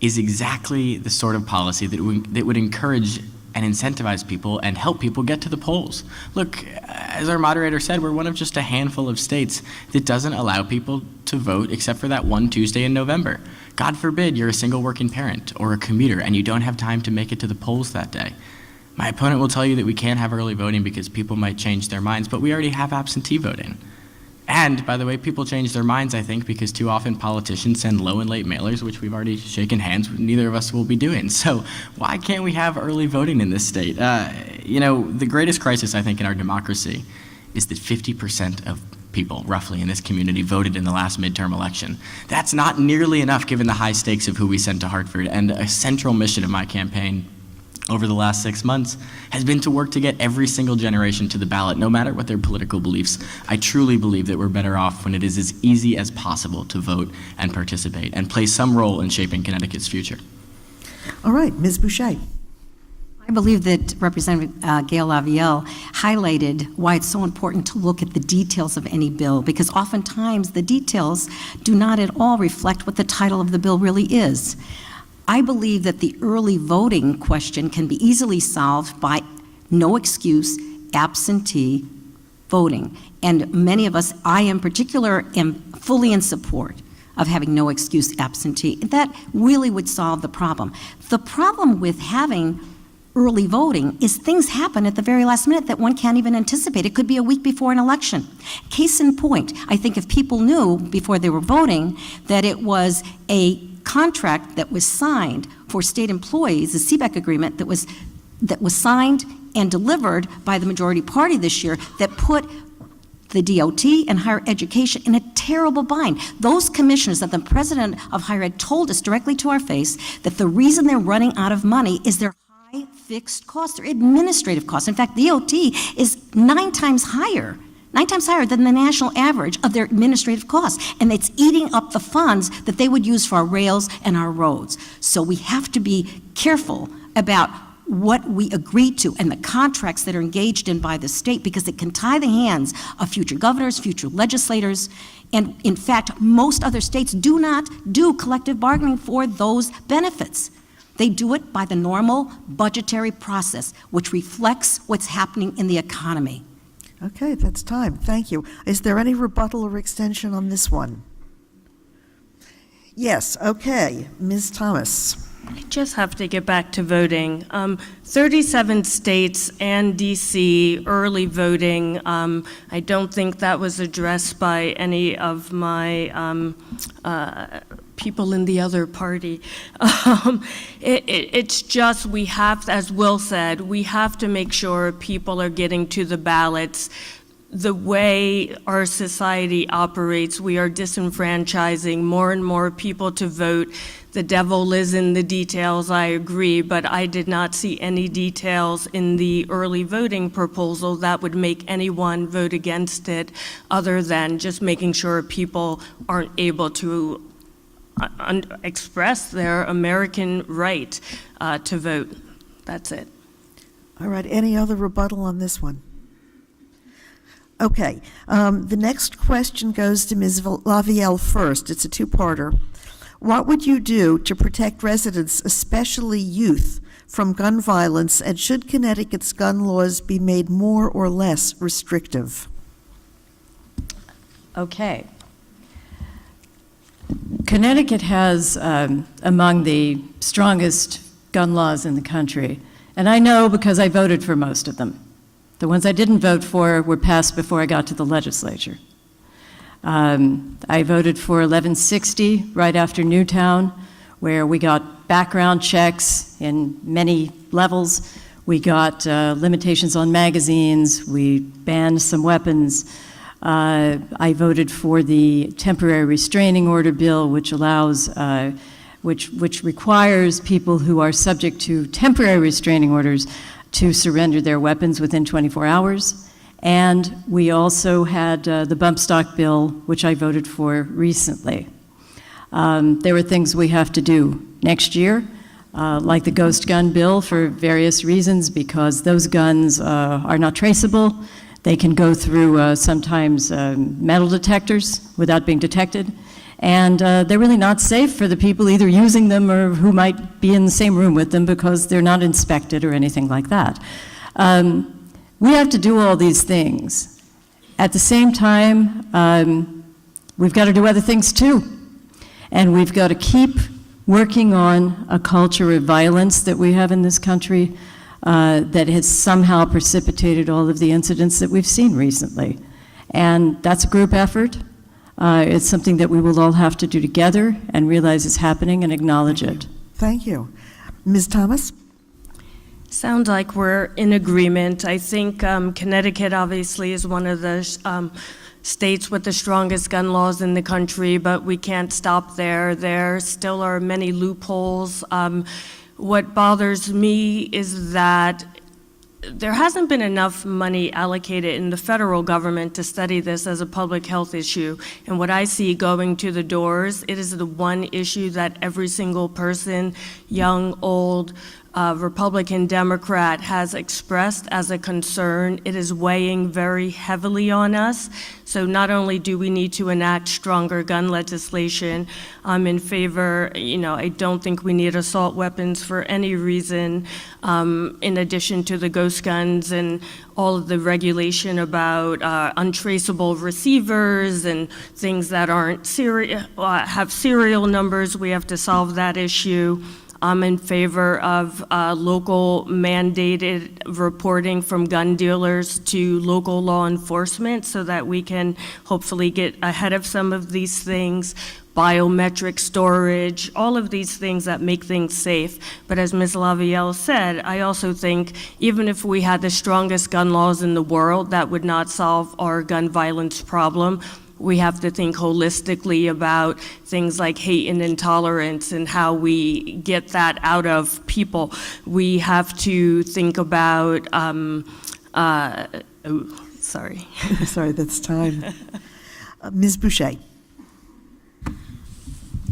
is exactly the sort of policy that would encourage and incentivize people and help people get to the polls. Look, as our moderator said, we're one of just a handful of states that doesn't allow people to vote except for that one Tuesday in November. God forbid you're a single working parent or a commuter and you don't have time to make it to the polls that day. My opponent will tell you that we can't have early voting because people might change their minds, but we already have absentee voting. And, by the way, people change their minds, I think, because too often politicians send low and late mailers, which we've already shaken hands, neither of us will be doing. So why can't we have early voting in this state? The greatest crisis, I think, in our democracy is that 50% of people, roughly, in this community voted in the last midterm election. That's not nearly enough given the high stakes of who we sent to Hartford. And a central mission of my campaign over the last 6 months has been to work to get every single generation to the ballot, no matter what their political beliefs. I truly believe that we're better off when it is as easy as possible to vote and participate and play some role in shaping Connecticut's future. All right, Ms. Boucher. I believe that Representative Gail Lavielle highlighted why it's so important to look at the details of any bill, because oftentimes the details do not at all reflect what the title of the bill really is. I believe that the early voting question can be easily solved by no excuse absentee voting. And many of us, I in particular, am fully in support of having no excuse absentee. That really would solve the problem. The problem with having early voting is things happen at the very last minute that one can't even anticipate. It could be a week before an election. Case in point, I think if people knew before they were voting that it was a contract that was signed for state employees, the CBEC agreement that was signed and delivered by the majority party this year, that put the DOT and higher education in a terrible bind. Those commissioners that the president of higher ed told us directly to our face that the reason they're running out of money is their high fixed costs, their administrative costs. In fact, DOT is 9 times higher than the national average of their administrative costs, and it's eating up the funds that they would use for our rails and our roads. So we have to be careful about what we agree to and the contracts that are engaged in by the state, because it can tie the hands of future governors, future legislators, and in fact, most other states do not do collective bargaining for those benefits. They do it by the normal budgetary process, which reflects what's happening in the economy. Okay, that's time. Thank you. Is there any rebuttal or extension on this one? Yes, okay. Ms. Thomas. I just have to get back to voting. 37 states and DC early voting. I don't think that was addressed by any of my people in the other party. It's just we have, as Will said, we have to make sure people are getting to the ballots. The way our society operates, we are disenfranchising more and more people to vote. The devil is in the details, I agree, but I did not see any details in the early voting proposal that would make anyone vote against it, other than just making sure people aren't able to express their American right to vote. That's it. All right, any other rebuttal on this one? Okay, the next question goes to Ms. Lavielle first. It's a two-parter. What would you do to protect residents, especially youth, from gun violence, and should Connecticut's gun laws be made more or less restrictive? Okay. Connecticut has among the strongest gun laws in the country, and I know because I voted for most of them. The ones I didn't vote for were passed before I got to the legislature. I voted for 1160 right after Newtown, where we got background checks in many levels. We got limitations on magazines. We banned some weapons. I voted for the temporary restraining order bill, which allows, which requires people who are subject to temporary restraining orders to surrender their weapons within 24 hours. And we also had the bump stock bill, which I voted for recently. There were things we have to do next year, like the ghost gun bill for various reasons, because those guns are not traceable. They can go through sometimes metal detectors without being detected. And they're really not safe for the people either using them or who might be in the same room with them, because they're not inspected or anything like that. We have to do all these things. At the same time, we've got to do other things too. And we've got to keep working on a culture of violence that we have in this country that has somehow precipitated all of the incidents that we've seen recently. And that's a group effort. It's something that we will all have to do together and realize is happening and acknowledge it. Thank you. Ms. Thomas? Sounds like we're in agreement. I think Connecticut obviously is one of the states with the strongest gun laws in the country, but we can't stop there. There still are many loopholes. What bothers me is that there hasn't been enough money allocated in the federal government to study this as a public health issue. And what I see going to the doors, it is the one issue that every single person, young, old, Republican, Democrat, has expressed as a concern. It is weighing very heavily on us. So not only do we need to enact stronger gun legislation, I'm in favor, I don't think we need assault weapons for any reason, in addition to the ghost guns and all of the regulation about untraceable receivers and things that aren't have serial numbers. We have to solve that issue. I'm in favor of local mandated reporting from gun dealers to local law enforcement so that we can hopefully get ahead of some of these things. Biometric storage, all of these things that make things safe. But as Ms. Lavielle said, I also think even if we had the strongest gun laws in the world, that would not solve our gun violence problem. We have to think holistically about things like hate and intolerance and how we get that out of people. We have to think about, sorry. Sorry, that's time. Ms. Boucher.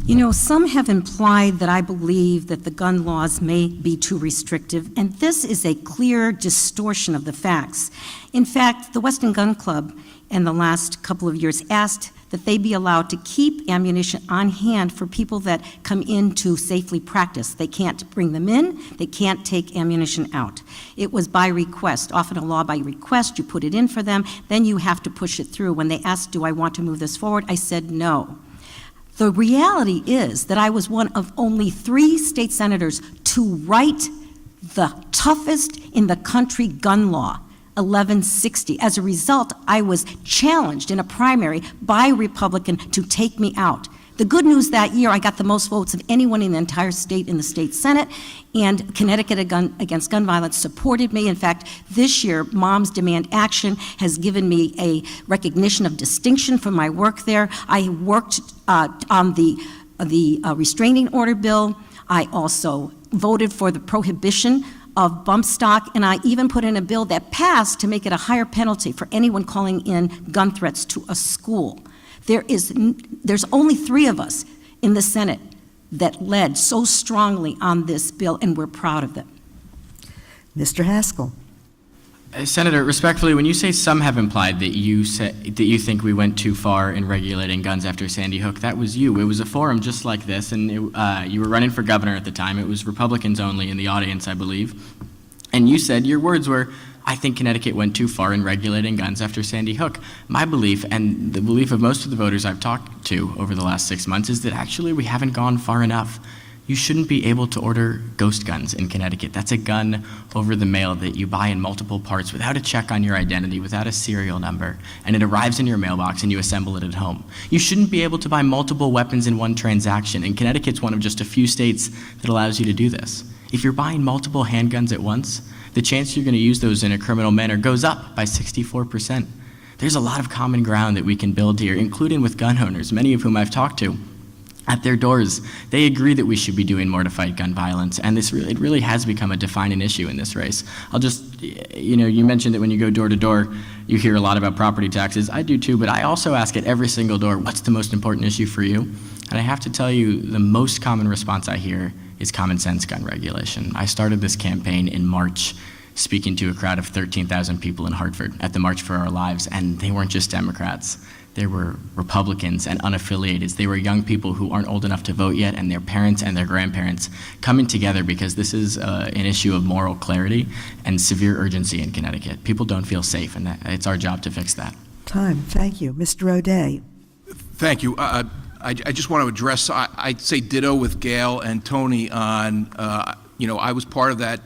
You know, some have implied that I believe that the gun laws may be too restrictive, and this is a clear distortion of the facts. In fact, the Weston Gun Club in the last couple of years asked that they be allowed to keep ammunition on hand for people that come in to safely practice. They can't bring them in, they can't take ammunition out. It was by request, often a law by request, you put it in for them, then you have to push it through. When they asked, do I want to move this forward, I said no. The reality is that I was one of only 3 state senators to write the toughest in the country gun law, 1160. As a result, I was challenged in a primary by a Republican to take me out. The good news that year, I got the most votes of anyone in the entire state in the state Senate, and Connecticut Against Gun Violence supported me. In fact, this year, Moms Demand Action has given me a recognition of distinction for my work there. I worked on the restraining order bill. I also voted for the prohibition of bump stock, and I even put in a bill that passed to make it a higher penalty for anyone calling in gun threats to a school. There's only 3 of us in the Senate that led so strongly on this bill, and we're proud of them. Mr. Haskell. Senator, respectfully, when you say some have implied that you think we went too far in regulating guns after Sandy Hook, that was you. It was a forum just like this, and you were running for governor at the time. It was Republicans only in the audience, I believe. And you said, your words were, I think Connecticut went too far in regulating guns after Sandy Hook. My belief, and the belief of most of the voters I've talked to over the last 6 months, is that actually we haven't gone far enough. You shouldn't be able to order ghost guns in Connecticut. That's a gun over the mail that you buy in multiple parts without a check on your identity, without a serial number, and it arrives in your mailbox and you assemble it at home. You shouldn't be able to buy multiple weapons in one transaction, and Connecticut's one of just a few states that allows you to do this. If you're buying multiple handguns at once, the chance you're going to use those in a criminal manner goes up by 64%. There's a lot of common ground that we can build here, including with gun owners, many of whom I've talked to. At their doors, they agree that we should be doing more to fight gun violence, and it really has become a defining issue in this race. I'll just, you mentioned that when you go door to door, you hear a lot about property taxes. I do too, but I also ask at every single door, what's the most important issue for you? And I have to tell you, the most common response I hear is common sense gun regulation. I started this campaign in March, speaking to a crowd of 13,000 people in Hartford at the March for Our Lives, and they weren't just Democrats. They were Republicans and unaffiliated. They were young people who aren't old enough to vote yet, and their parents and their grandparents coming together because this is an issue of moral clarity and severe urgency in Connecticut. People don't feel safe, and it's our job to fix that. Time. Thank you. Mr. O'Day. Thank you. I just want to address, I'd say ditto with Gail and Tony on, I was part of that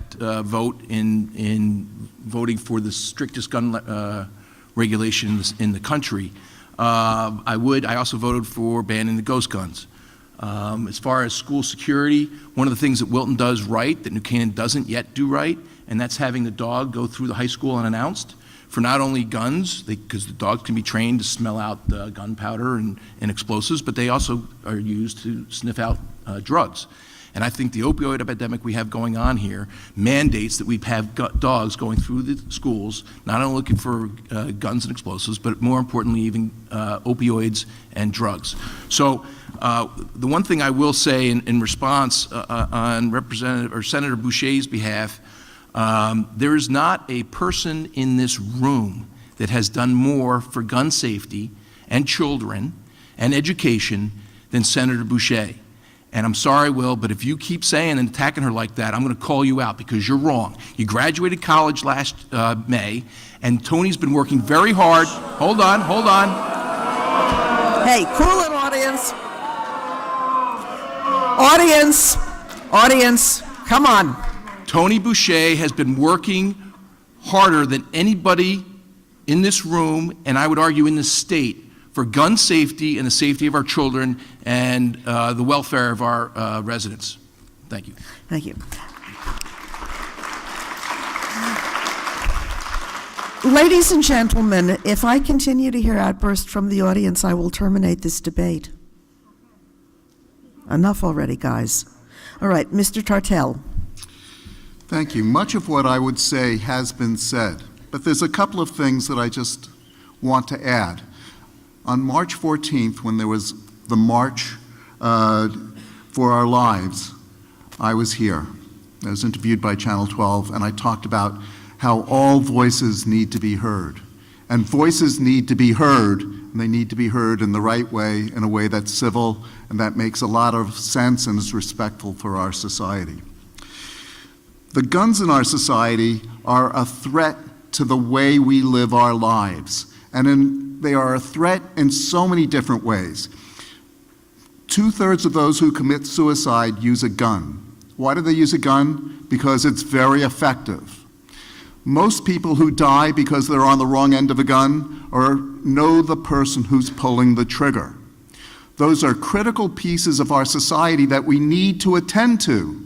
vote in voting for the strictest gun regulations in the country. I also voted for banning the ghost guns. As far as school security, one of the things that Wilton does right that New Canaan doesn't yet do right, and that's having the dog go through the high school unannounced for not only guns, because the dogs can be trained to smell out gunpowder and explosives, but they also are used to sniff out drugs. And I think the opioid epidemic we have going on here mandates that we have dogs going through the schools, not only looking for guns and explosives, but more importantly, even opioids and drugs. So the one thing I will say in response on Senator Boucher's behalf, there is not a person in this room that has done more for gun safety and children and education than Senator Boucher. And I'm sorry, Will, but if you keep saying and attacking her like that, I'm going to call you out because you're wrong. You graduated college last May, and Tony's been working very hard. Hold on. Hey, cool it, audience. Audience, Audience, come on. Tony Boucher has been working harder than anybody in this room, and I would argue in this state, for gun safety and the safety of our children and the welfare of our residents. Thank you. Thank you. Ladies and gentlemen, if I continue to hear outbursts from the audience, I will terminate this debate. Enough already, guys. All right, Mr. Tartell. Thank you. Much of what I would say has been said, but there's a couple of things that I just want to add. On March 14th, when there was the March for Our Lives, I was here. I was interviewed by Channel 12, and I talked about how all voices need to be heard. And voices need to be heard, and they need to be heard in the right way, in a way that's civil, and that makes a lot of sense and is respectful for our society. The guns in our society are a threat to the way we live our lives, and they are a threat in so many different ways. 2/3 of those who commit suicide use a gun. Why do they use a gun? Because it's very effective. Most people who die because they're on the wrong end of a gun know the person who's pulling the trigger. Those are critical pieces of our society that we need to attend to.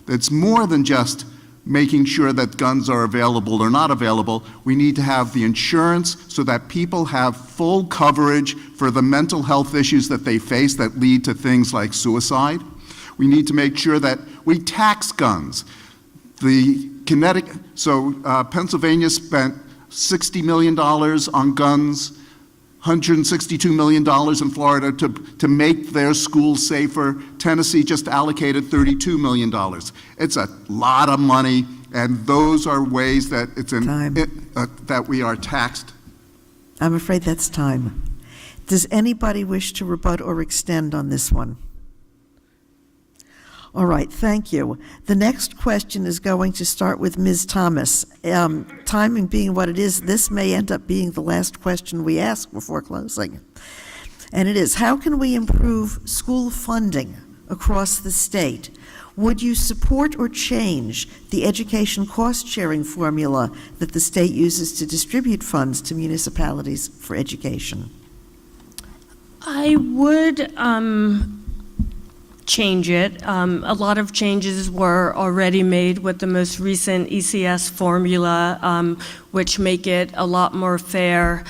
It's more than just making sure that guns are available or not available. We need to have the insurance so that people have full coverage for the mental health issues that they face that lead to things like suicide. We need to make sure that we tax guns. Pennsylvania spent $60 million on guns, $162 million in Florida to make their schools safer. Tennessee just allocated $32 million. It's a lot of money, and those are ways that that we are taxed. I'm afraid that's time. Does anybody wish to rebut or extend on this one? All right, thank you. The next question is going to start with Ms. Thomas. Timing being what it is, this may end up being the last question we ask before closing. And it is, how can we improve school funding across the state? Would you support or change the education cost-sharing formula that the state uses to distribute funds to municipalities for education? I would change it. A lot of changes were already made with the most recent ECS formula, which make it a lot more fair.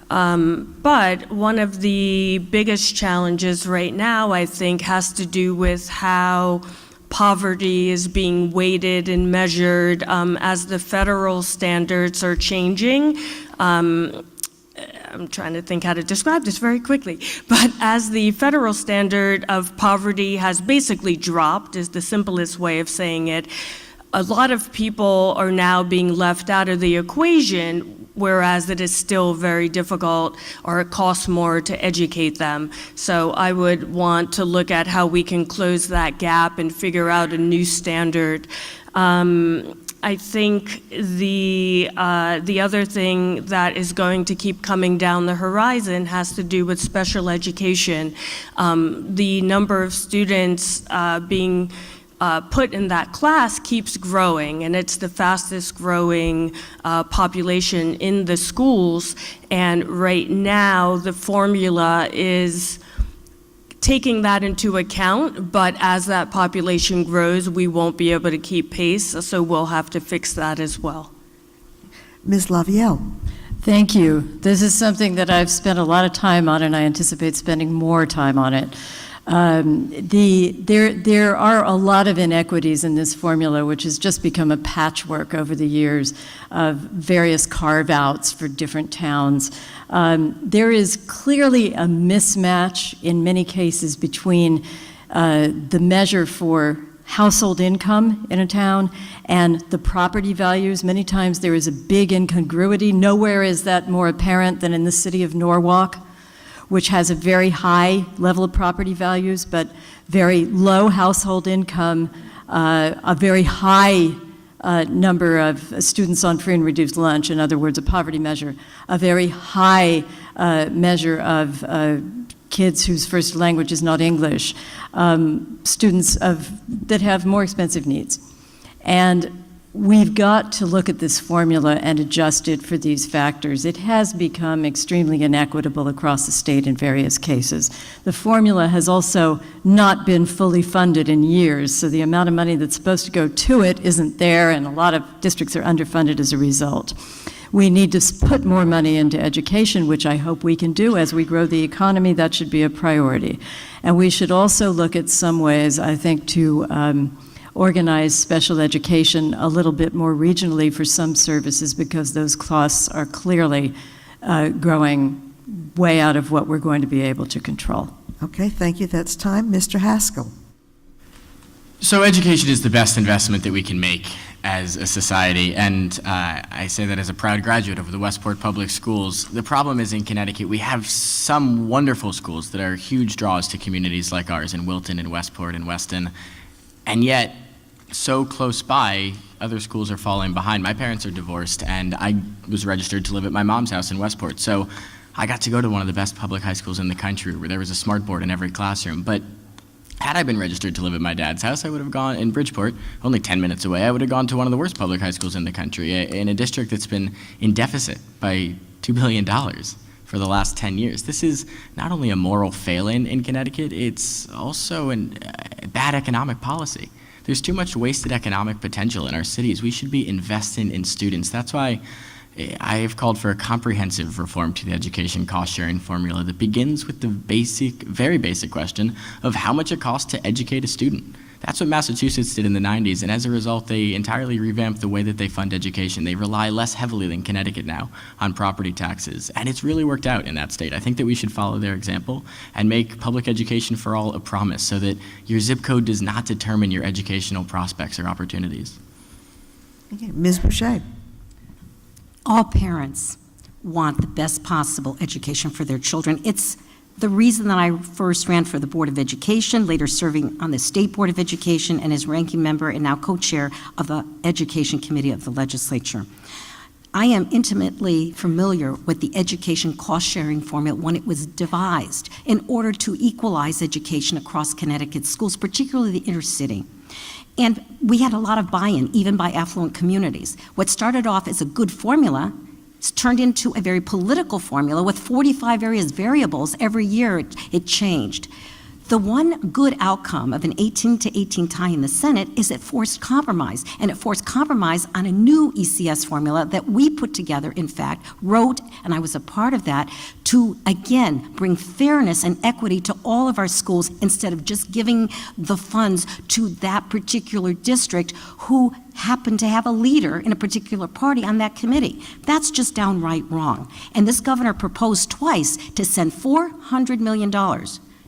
But one of the biggest challenges right now, I think, has to do with how poverty is being weighted and measured as the federal standards are changing. I'm trying to think how to describe this very quickly, but as the federal standard of poverty has basically dropped, is the simplest way of saying it, a lot of people are now being left out of the equation, whereas it is still very difficult, or it costs more to educate them. So I would want to look at how we can close that gap and figure out a new standard. I think the other thing that is going to keep coming down the horizon has to do with special education. The number of students being put in that class keeps growing, and it's the fastest growing population in the schools. And right now, the formula is taking that into account, but as that population grows, we won't be able to keep pace, so we'll have to fix that as well. Ms. Lavielle. Thank you. This is something that I've spent a lot of time on, and I anticipate spending more time on it. There are a lot of inequities in this formula, which has just become a patchwork over the years of various carve-outs for different towns. There is clearly a mismatch in many cases between the measure for household income in a town and the property values. Many times there is a big incongruity. Nowhere is that more apparent than in the city of Norwalk, which has a very high level of property values, but very low household income, a very high number of students on free and reduced lunch, in other words, a poverty measure, a very high measure of kids whose first language is not English, students that have more expensive needs. And we've got to look at this formula and adjust it for these factors. It has become extremely inequitable across the state in various cases. The formula has also not been fully funded in years, so the amount of money that's supposed to go to it isn't there, and a lot of districts are underfunded as a result. We need to put more money into education, which I hope we can do as we grow the economy. That should be a priority. And we should also look at some ways, I think, to organize special education a little bit more regionally for some services, because those costs are clearly growing way out of what we're going to be able to control. Okay, thank you. That's time. Mr. Haskell. So education is the best investment that we can make as a society, and I say that as a proud graduate of the Westport Public Schools. The problem is in Connecticut, we have some wonderful schools that are huge draws to communities like ours in Wilton and Westport and Weston, and yet so close by, other schools are falling behind. My parents are divorced, and I was registered to live at my mom's house in Westport, so I got to go to one of the best public high schools in the country where there was a smart board in every classroom. But had I been registered to live at my dad's house, I would have gone in Bridgeport, only 10 minutes away. I would have gone to one of the worst public high schools in the country, in a district that's been in deficit by $2 billion for the last 10 years. This is not only a moral failing in Connecticut, it's also a bad economic policy. There's too much wasted economic potential in our cities. We should be investing in students. That's why I have called for a comprehensive reform to the education cost-sharing formula that begins with the very basic question of how much it costs to educate a student. That's what Massachusetts did in the 90s, and as a result, they entirely revamped the way that they fund education. They rely less heavily than Connecticut now on property taxes, and it's really worked out in that state. I think that we should follow their example and make public education for all a promise so that your zip code does not determine your educational prospects or opportunities. Okay, Ms. Boucher. All parents want the best possible education for their children. It's the reason that I first ran for the Board of Education, later serving on the State Board of Education, and as ranking member and now co-chair of the Education Committee of the Legislature. I am intimately familiar with the education cost-sharing formula when it was devised in order to equalize education across Connecticut schools, particularly the inner city. And we had a lot of buy-in, even by affluent communities. What started off as a good formula turned into a very political formula with 45 various variables. Every year it changed. The one good outcome of an 18-18 tie in the Senate is it forced compromise, and it forced compromise on a new ECS formula that we put together, in fact, wrote, and I was a part of that, to, again, bring fairness and equity to all of our schools instead of just giving the funds to that particular district who happened to have a leader in a particular party on that committee. That's just downright wrong. And this governor proposed twice to send $400 million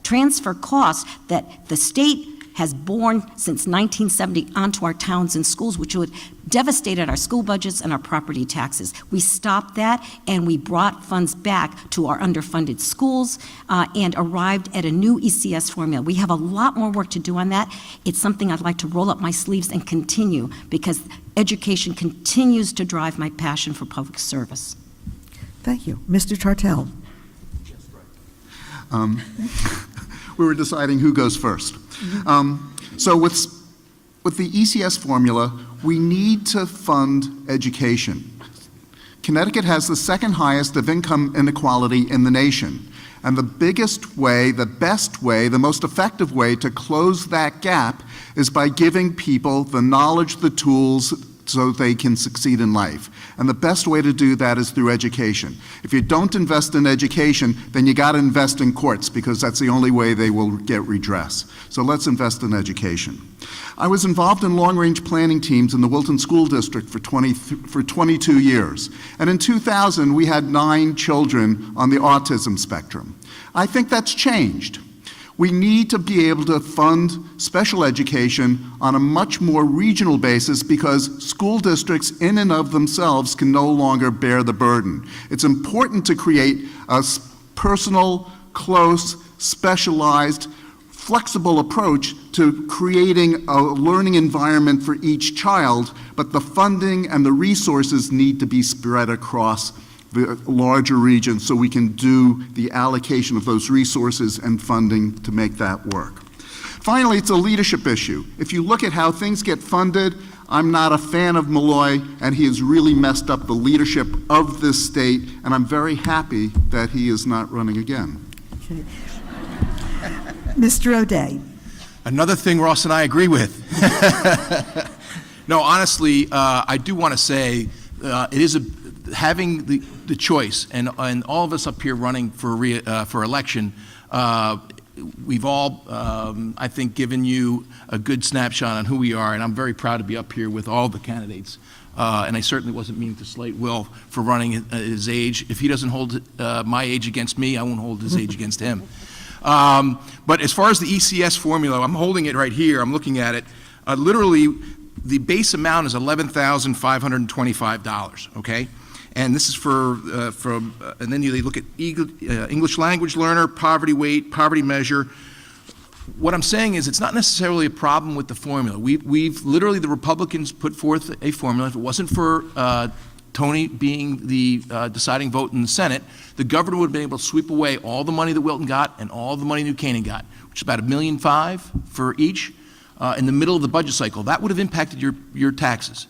transfer costs that the state has borne since 1970 onto our towns and schools, which would devastate our school budgets and our property taxes. We stopped that, and we brought funds back to our underfunded schools and arrived at a new ECS formula. We have a lot more work to do on that. It's something I'd like to roll up my sleeves and continue, because education continues to drive my passion for public service. Thank you. Mr. Tartell. We were deciding who goes first. So with the ECS formula, we need to fund education. Connecticut has the second highest of income inequality in the nation. And the biggest way, the best way, the most effective way to close that gap is by giving people the knowledge, the tools, so they can succeed in life. And the best way to do that is through education. If you don't invest in education, then you got to invest in courts, because that's the only way they will get redress. So let's invest in education. I was involved in long-range planning teams in the Wilton School District for 22 years. And in 2000, we had 9 children on the autism spectrum. I think that's changed. We need to be able to fund special education on a much more regional basis, because school districts in and of themselves can no longer bear the burden. It's important to create a personal, close, specialized, flexible approach to creating a learning environment for each child, but the funding and the resources need to be spread across the larger region so we can do the allocation of those resources and funding to make that work. Finally, it's a leadership issue. If you look at how things get funded, I'm not a fan of Malloy, and he has really messed up the leadership of this state, and I'm very happy that he is not running again. Okay. Mr. O'Day. Another thing Ross and I agree with. No, honestly, I do want to say it is having the choice, and all of us up here running for election, we've all, I think, given you a good snapshot on who we are, and I'm very proud to be up here with all the candidates. And I certainly wasn't meaning to slight Will for running at his age. If he doesn't hold my age against me, I won't hold his age against him. But as far as the ECS formula, I'm holding it right here. I'm looking at it. Literally, the base amount is $11,525, okay? And this is and then you look at English language learner, poverty weight, poverty measure. What I'm saying is it's not necessarily a problem with the formula. We've literally, the Republicans put forth a formula. If it wasn't for Tony being the deciding vote in the Senate, the governor would have been able to sweep away all the money that Wilton got and all the money New Canaan got, which is about $1.5 million for each in the middle of the budget cycle. That would have impacted your taxes.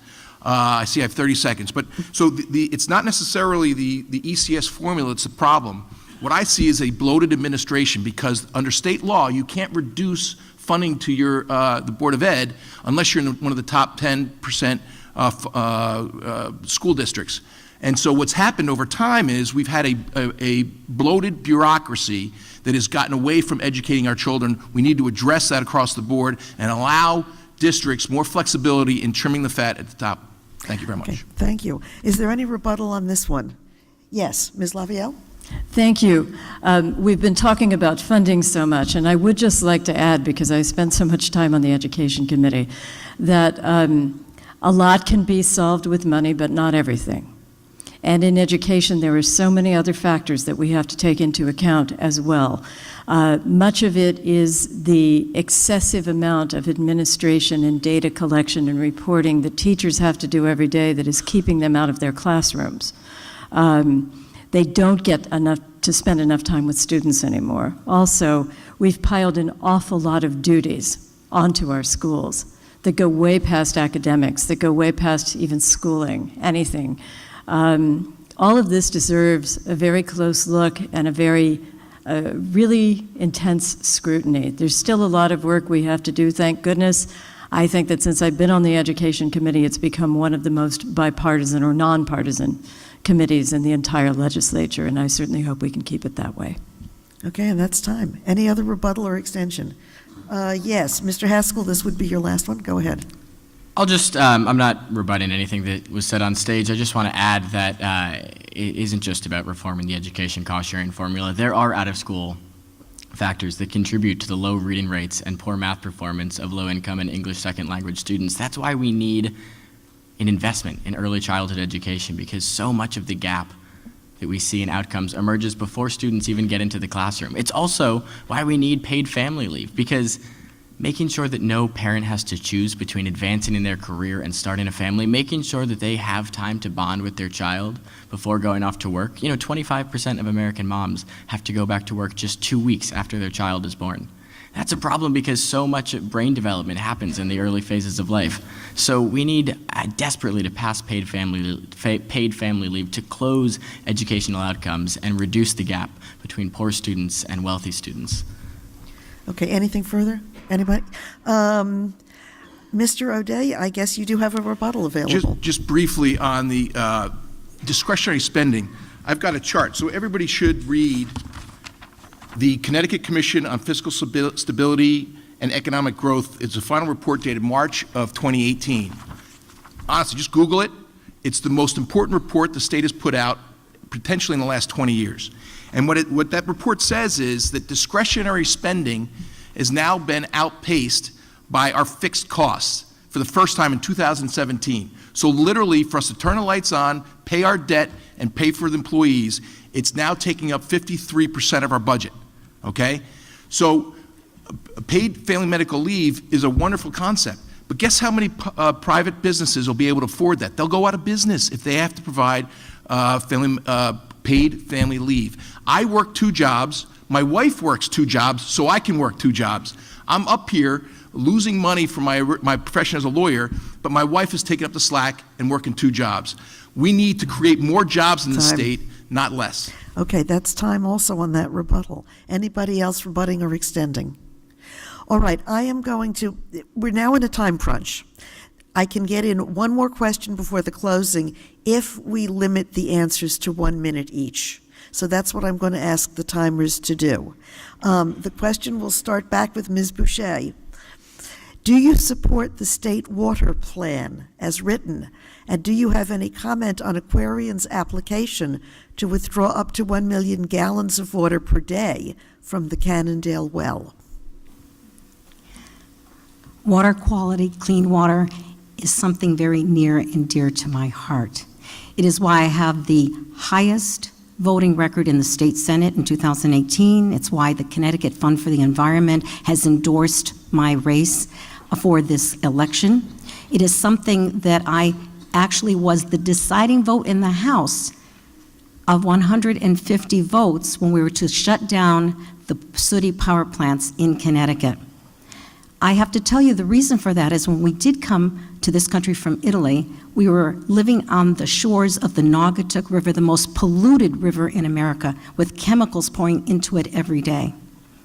I see I have 30 seconds. But so it's not necessarily the ECS formula that's the problem. What I see is a bloated administration, because under state law, you can't reduce funding to the Board of Ed unless you're in one of the top 10% school districts. And so what's happened over time is we've had a bloated bureaucracy that has gotten away from educating our children. We need to address that across the board and allow districts more flexibility in trimming the fat at the top. Thank you very much. Okay, thank you. Is there any rebuttal on this one? Yes, Ms. Lavielle? Thank you. We've been talking about funding so much, and I would just like to add, because I spent so much time on the Education Committee, that a lot can be solved with money, but not everything. And in education, there are so many other factors that we have to take into account as well. Much of it is the excessive amount of administration and data collection and reporting that teachers have to do every day that is keeping them out of their classrooms. They don't get enough to spend enough time with students anymore. Also, we've piled an awful lot of duties onto our schools that go way past academics, that go way past even schooling, anything. All of this deserves a very close look and a very really intense scrutiny. There's still a lot of work we have to do, thank goodness. I think that since I've been on the Education Committee, it's become one of the most bipartisan or nonpartisan committees in the entire legislature, and I certainly hope we can keep it that way. Okay, and that's time. Any other rebuttal or extension? Yes, Mr. Haskell, this would be your last one. Go ahead. I'll just, I'm not rebutting anything that was said on stage. I just want to add that it isn't just about reforming the education cost sharing formula. There are out-of-school factors that contribute to the low reading rates and poor math performance of low-income and English second language students. That's why we need an investment in early childhood education, because so much of the gap that we see in outcomes emerges before students even get into the classroom. It's also why we need paid family leave, because making sure that no parent has to choose between advancing in their career and starting a family, making sure that they have time to bond with their child before going off to work. 25% of American moms have to go back to work just 2 weeks after their child is born. That's a problem because so much brain development happens in the early phases of life. So we need desperately to pass paid family leave to close educational outcomes and reduce the gap between poor students and wealthy students. Okay, anything further? Anybody? Mr. O'Day, I guess you do have a rebuttal available. Just briefly on the discretionary spending, I've got a chart. So everybody should read the Connecticut Commission on Fiscal Stability and Economic Growth. It's a final report dated March of 2018. Honestly, just Google it. It's the most important report the state has put out potentially in the last 20 years. And what that report says is that discretionary spending has now been outpaced by our fixed costs for the first time in 2017. So literally, for us to turn the lights on, pay our debt, and pay for the employees, it's now taking up 53% of our budget, okay? So paid family medical leave is a wonderful concept, but guess how many private businesses will be able to afford that? They'll go out of business if they have to provide paid family leave. I work 2 jobs. My wife works 2 jobs, so I can work 2 jobs. I'm up here losing money from my profession as a lawyer, but my wife is taking up the slack and working 2 jobs. We need to create more jobs in the state, not less. Okay, that's time also on that rebuttal. Anybody else rebutting or extending? All right, we're now in a time crunch. I can get in one more question before the closing if we limit the answers to 1 minute each. So that's what I'm going to ask the timers to do. The question will start back with Ms. Boucher. Do you support the state water plan as written? And do you have any comment on Aquarion's application to withdraw up to 1 million gallons of water per day from the Cannondale well? Water quality, clean water, is something very near and dear to my heart. It is why I have the highest voting record in the state Senate in 2018. It's why the Connecticut Fund for the Environment has endorsed my race for this election. It is something that I actually was the deciding vote in the House of 150 votes when we were to shut down the sooty power plants in Connecticut. I have to tell you the reason for that is when we did come to this country from Italy, we were living on the shores of the Naugatuck River, the most polluted river in America, with chemicals pouring into it every day.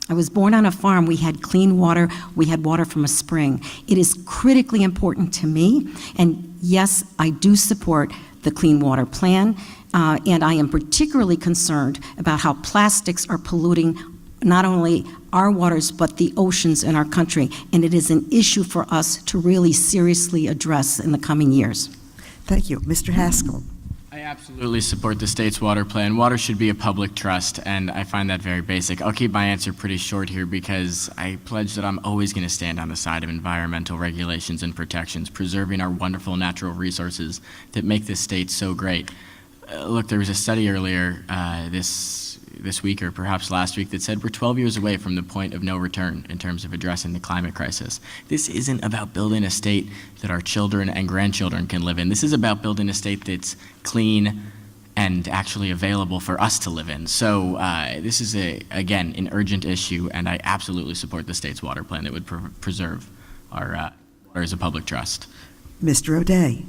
I was born on a farm. We had clean water. We had water from a spring. It is critically important to me, and yes, I do support the Clean Water Plan, and I am particularly concerned about how plastics are polluting not only our waters, but the oceans in our country, and it is an issue for us to really seriously address in the coming years. Thank you. Mr. Haskell. I absolutely support the state's water plan. Water should be a public trust, and I find that very basic. I'll keep my answer pretty short here because I pledge that I'm always going to stand on the side of environmental regulations and protections, preserving our wonderful natural resources that make this state so great. Look, there was a study earlier this week or perhaps last week that said we're 12 years away from the point of no return in terms of addressing the climate crisis. This isn't about building a state that our children and grandchildren can live in. This is about building a state that's clean and actually available for us to live in. So this is, again, an urgent issue, and I absolutely support the state's water plan that would preserve our water as a public trust. Mr. O'Day.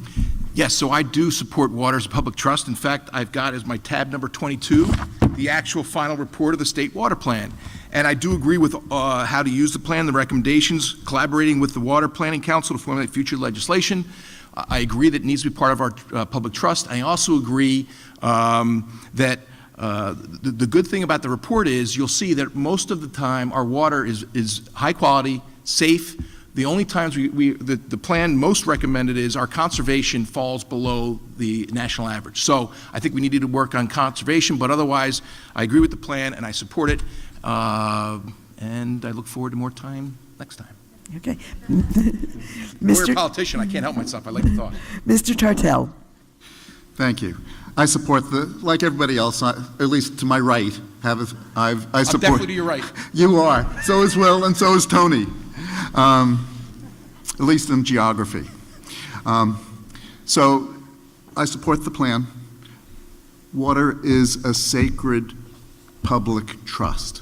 Yes, so I do support water as a public trust. In fact, I've got as my tab number 22 the actual final report of the state water plan. And I do agree with how to use the plan, the recommendations, collaborating with the Water Planning Council to formulate future legislation. I agree that it needs to be part of our public trust. I also agree that the good thing about the report is you'll see that most of the time our water is high quality, safe. The only times the plan most recommended is our conservation falls below the national average. So I think we need to work on conservation, but otherwise I agree with the plan and I support it. And I look forward to more time next time. Okay. We're a politician. I can't help myself. I like the thought. Mr. Tartell. Thank you. I support like everybody else, at least to my right, I support. I'm definitely to your right. You are. So is Will, and so is Tony. At least in geography. So I support the plan. Water is a sacred public trust.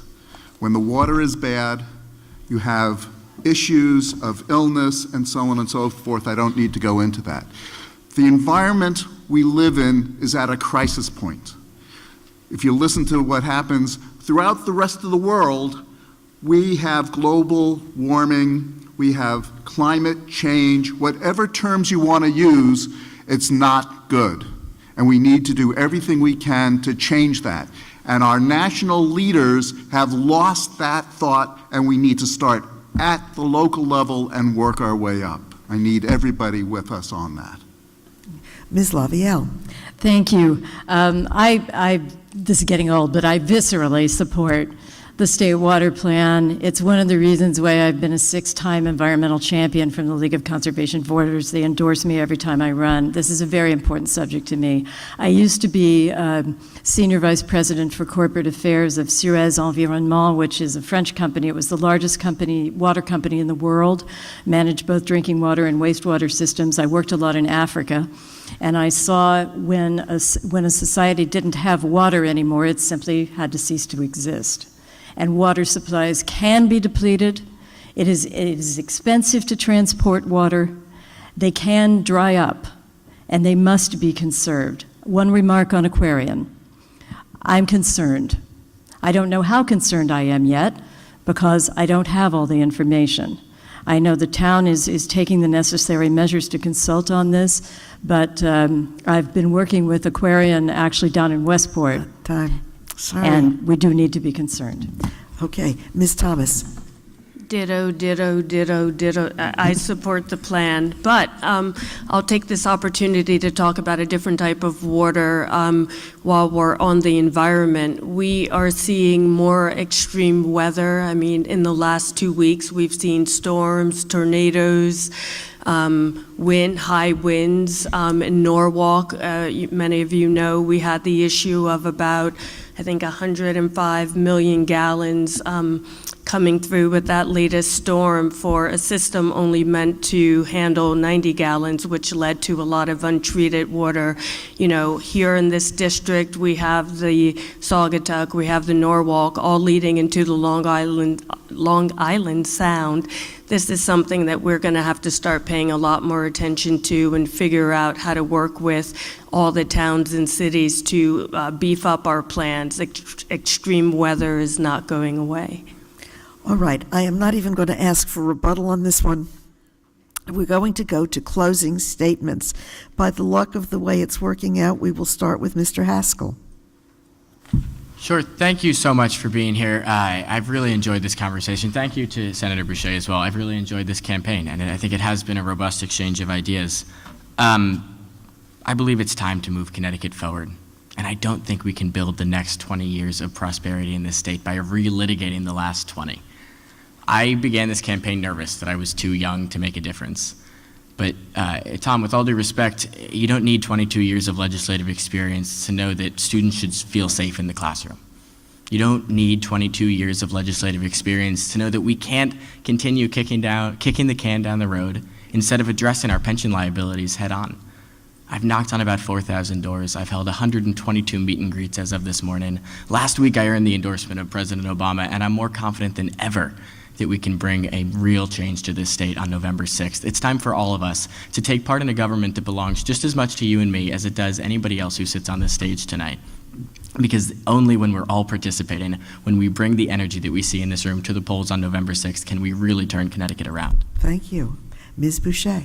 When the water is bad, you have issues of illness and so on and so forth. I don't need to go into that. The environment we live in is at a crisis point. If you listen to what happens throughout the rest of the world, we have global warming, we have climate change, whatever terms you want to use, it's not good. And we need to do everything we can to change that. And our national leaders have lost that thought, and we need to start at the local level and work our way up. I need everybody with us on that. Ms. Lavielle. Thank you. This is getting old, but I viscerally support the state water plan. It's one of the reasons why I've been a 6-time environmental champion from the League of Conservation Voters. They endorse me every time I run. This is a very important subject to me. I used to be Senior Vice President for Corporate Affairs of Suez Environnement, which is a French company. It was the largest water company in the world, managed both drinking water and wastewater systems. I worked a lot in Africa, and I saw when a society didn't have water anymore, it simply had to cease to exist. And water supplies can be depleted. It is expensive to transport water. They can dry up, and they must be conserved. One remark on Aquarian. I'm concerned. I don't know how concerned I am yet, because I don't have all the information. I know the town is taking the necessary measures to consult on this, but I've been working with Aquarian actually down in Westport, Time. Sorry. and we do need to be concerned. Okay, Ms. Thomas. Ditto, ditto, ditto, ditto. I support the plan, but I'll take this opportunity to talk about a different type of water while we're on the environment. We are seeing more extreme weather. I mean, in the last 2 weeks, we've seen storms, tornadoes, high winds. In Norwalk, many of you know, we had the issue of about, I think, 105 million gallons coming through with that latest storm for a system only meant to handle 90 gallons, which led to a lot of untreated water. You know, here in this district, we have the Saugatuck, we have the Norwalk, all leading into the Long Island Sound. This is something that we're going to have to start paying a lot more attention to and figure out how to work with all the towns and cities to beef up our plans. Extreme weather is not going away. All right, I am not even going to ask for rebuttal on this one. We're going to go to closing statements. By the luck of the way it's working out, we will start with Mr. Haskell. Sure. Thank you so much for being here. I've really enjoyed this conversation. Thank you to Senator Boucher as well. I've really enjoyed this campaign, and I think it has been a robust exchange of ideas. I believe it's time to move Connecticut forward, and I don't think we can build the next 20 years of prosperity in this state by relitigating the last 20. I began this campaign nervous that I was too young to make a difference. But Tom, with all due respect, you don't need 22 years of legislative experience to know that students should feel safe in the classroom. You don't need 22 years of legislative experience to know that we can't continue kicking the can down the road instead of addressing our pension liabilities head on. I've knocked on about 4,000 doors. I've held 122 meet and greets as of this morning. Last week, I earned the endorsement of President Obama, and I'm more confident than ever that we can bring a real change to this state on November 6th. It's time for all of us to take part in a government that belongs just as much to you and me as it does anybody else who sits on this stage tonight. Because only when we're all participating, when we bring the energy that we see in this room to the polls on November 6th, can we really turn Connecticut around. Thank you. Ms. Boucher.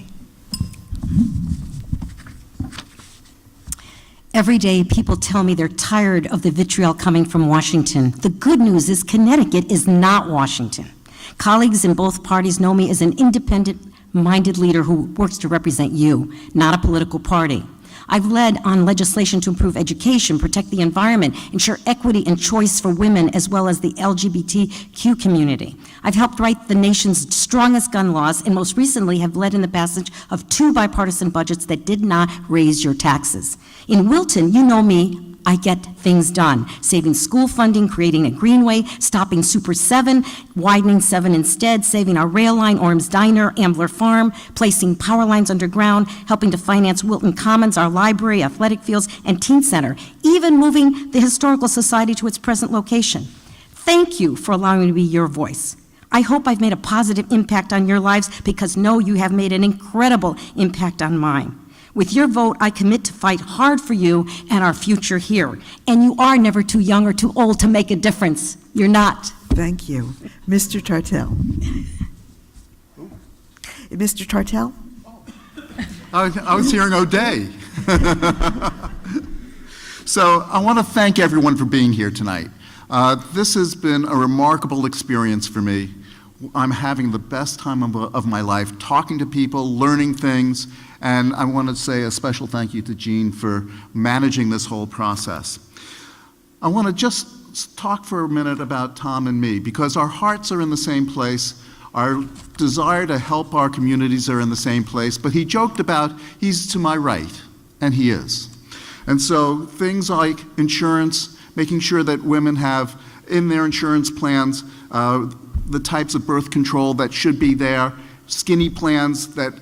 Every day, people tell me they're tired of the vitriol coming from Washington. The good news is Connecticut is not Washington. Colleagues in both parties know me as an independent-minded leader who works to represent you, not a political party. I've led on legislation to improve education, protect the environment, ensure equity and choice for women, as well as the LGBTQ community. I've helped write the nation's strongest gun laws, and most recently have led in the passage of 2 bipartisan budgets that did not raise your taxes. In Wilton, you know me, I get things done. Saving school funding, creating a greenway, stopping Super 7, widening 7 instead, saving our rail line, Orm's Diner, Ambler Farm, placing power lines underground, helping to finance Wilton Commons, our library, athletic fields, and teen center, even moving the Historical Society to its present location. Thank you for allowing me to be your voice. I hope I've made a positive impact on your lives, because no, you have made an incredible impact on mine. With your vote, I commit to fight hard for you and our future here. And you are never too young or too old to make a difference. You're not. Thank you. Mr. Tartell. Mr. Tartell? I was hearing O'Day. So I want to thank everyone for being here tonight. This has been a remarkable experience for me. I'm having the best time of my life, talking to people, learning things, and I want to say a special thank you to Jean for managing this whole process. I want to just talk for a minute about Tom and me, because our hearts are in the same place. Our desire to help our communities are in the same place, but he joked about he's to my right, and he is. And so things like insurance, making sure that women have in their insurance plans the types of birth control that should be there, skinny plans that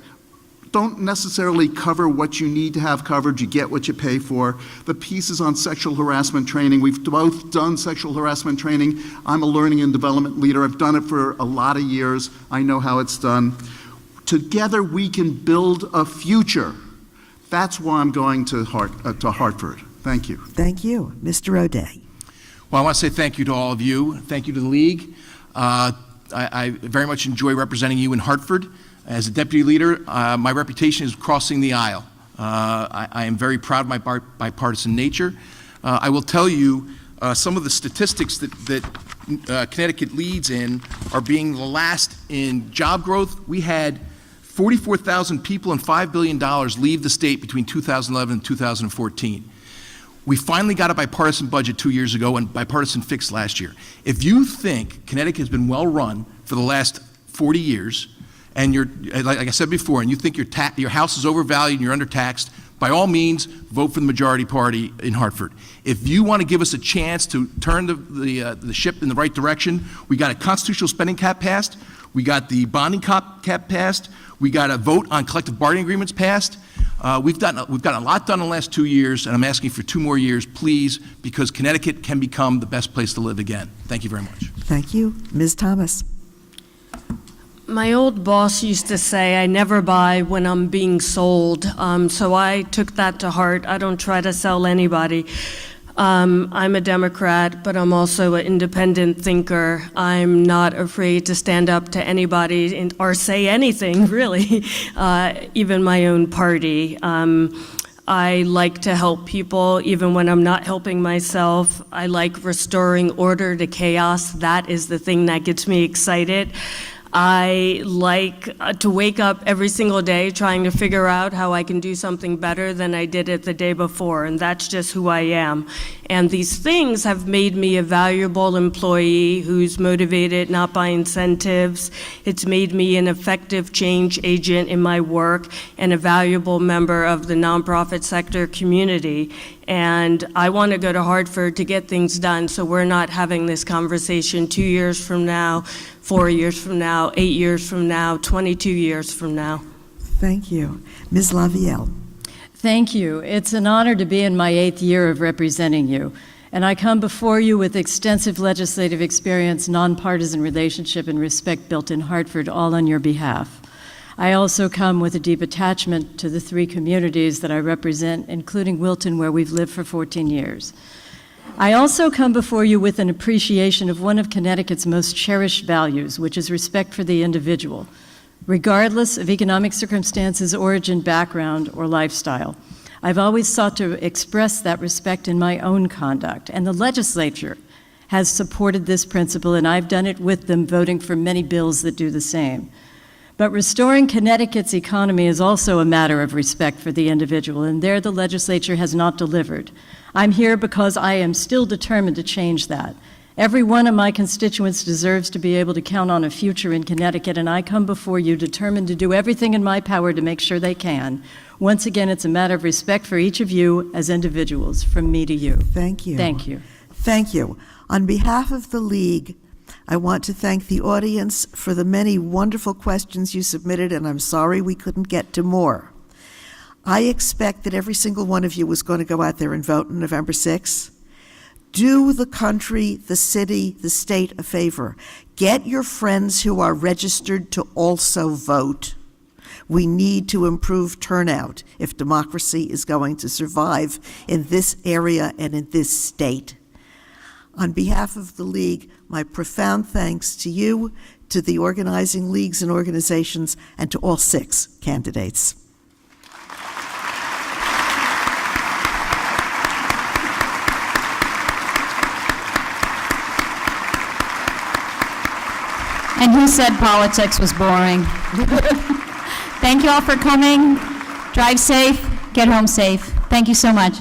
don't necessarily cover what you need to have covered, you get what you pay for. The pieces on sexual harassment training, we've both done sexual harassment training. I'm a learning and development leader. I've done it for a lot of years. I know how it's done. Together we can build a future. That's why I'm going to Hartford. Thank you. Thank you. Mr. O'Day. Well, I want to say thank you to all of you. Thank you to the League. I very much enjoy representing you in Hartford. As a deputy leader, my reputation is crossing the aisle. I am very proud of my bipartisan nature. I will tell you some of the statistics that Connecticut leads in are being the last in job growth. We had 44,000 people and $5 billion leave the state between 2011 and 2014. We finally got a bipartisan budget 2 years ago and bipartisan fix last year. If you think Connecticut has been well run for the last 40 years, and you're, like I said before, and you think your house is overvalued and you're undertaxed, by all means, vote for the majority party in Hartford. If you want to give us a chance to turn the ship in the right direction, we got a constitutional spending cap passed, we got the bonding cap passed, we got a vote on collective bargaining agreements passed. We've gotten a lot done in the last 2 years, and I'm asking for 2 more years, please, because Connecticut can become the best place to live again. Thank you very much. Thank you. Ms. Thomas. My old boss used to say, I never buy when I'm being sold, so I took that to heart. I don't try to sell anybody. I'm a Democrat, but I'm also an independent thinker. I'm not afraid to stand up to anybody or say anything, really, even my own party. I like to help people even when I'm not helping myself. I like restoring order to chaos. That is the thing that gets me excited. I like to wake up every single day trying to figure out how I can do something better than I did it the day before, and that's just who I am. And these things have made me a valuable employee who's motivated not by incentives. It's made me an effective change agent in my work and a valuable member of the nonprofit sector community. And I want to go to Hartford to get things done, so we're not having this conversation 2 years from now, 4 years from now, 8 years from now, 22 years from now. Thank you. Ms. Lavielle. Thank you. It's an honor to be in my 8th year of representing you. And I come before you with extensive legislative experience, nonpartisan relationship, and respect built in Hartford, all on your behalf. I also come with a deep attachment to the 3 communities that I represent, including Wilton, where we've lived for 14 years. I also come before you with an appreciation of one of Connecticut's most cherished values, which is respect for the individual, regardless of economic circumstances, origin, background, or lifestyle. I've always sought to express that respect in my own conduct, and the legislature has supported this principle, and I've done it with them, voting for many bills that do the same. But restoring Connecticut's economy is also a matter of respect for the individual, and there the legislature has not delivered. I'm here because I am still determined to change that. Every one of my constituents deserves to be able to count on a future in Connecticut, and I come before you determined to do everything in my power to make sure they can. Once again, it's a matter of respect for each of you as individuals, from me to you. Thank you. Thank you. Thank you. On behalf of the League, I want to thank the audience for the many wonderful questions you submitted, and I'm sorry we couldn't get to more. I expect that every single one of you was going to go out there and vote on November 6th. Do the country, the city, the state a favor. Get your friends who are registered to also vote. We need to improve turnout if democracy is going to survive in this area and in this state. On behalf of the League, my profound thanks to you, to the organizing leagues and organizations, and to all 6 candidates. And who said politics was boring? Thank you all for coming. Drive safe, get home safe. Thank you so much.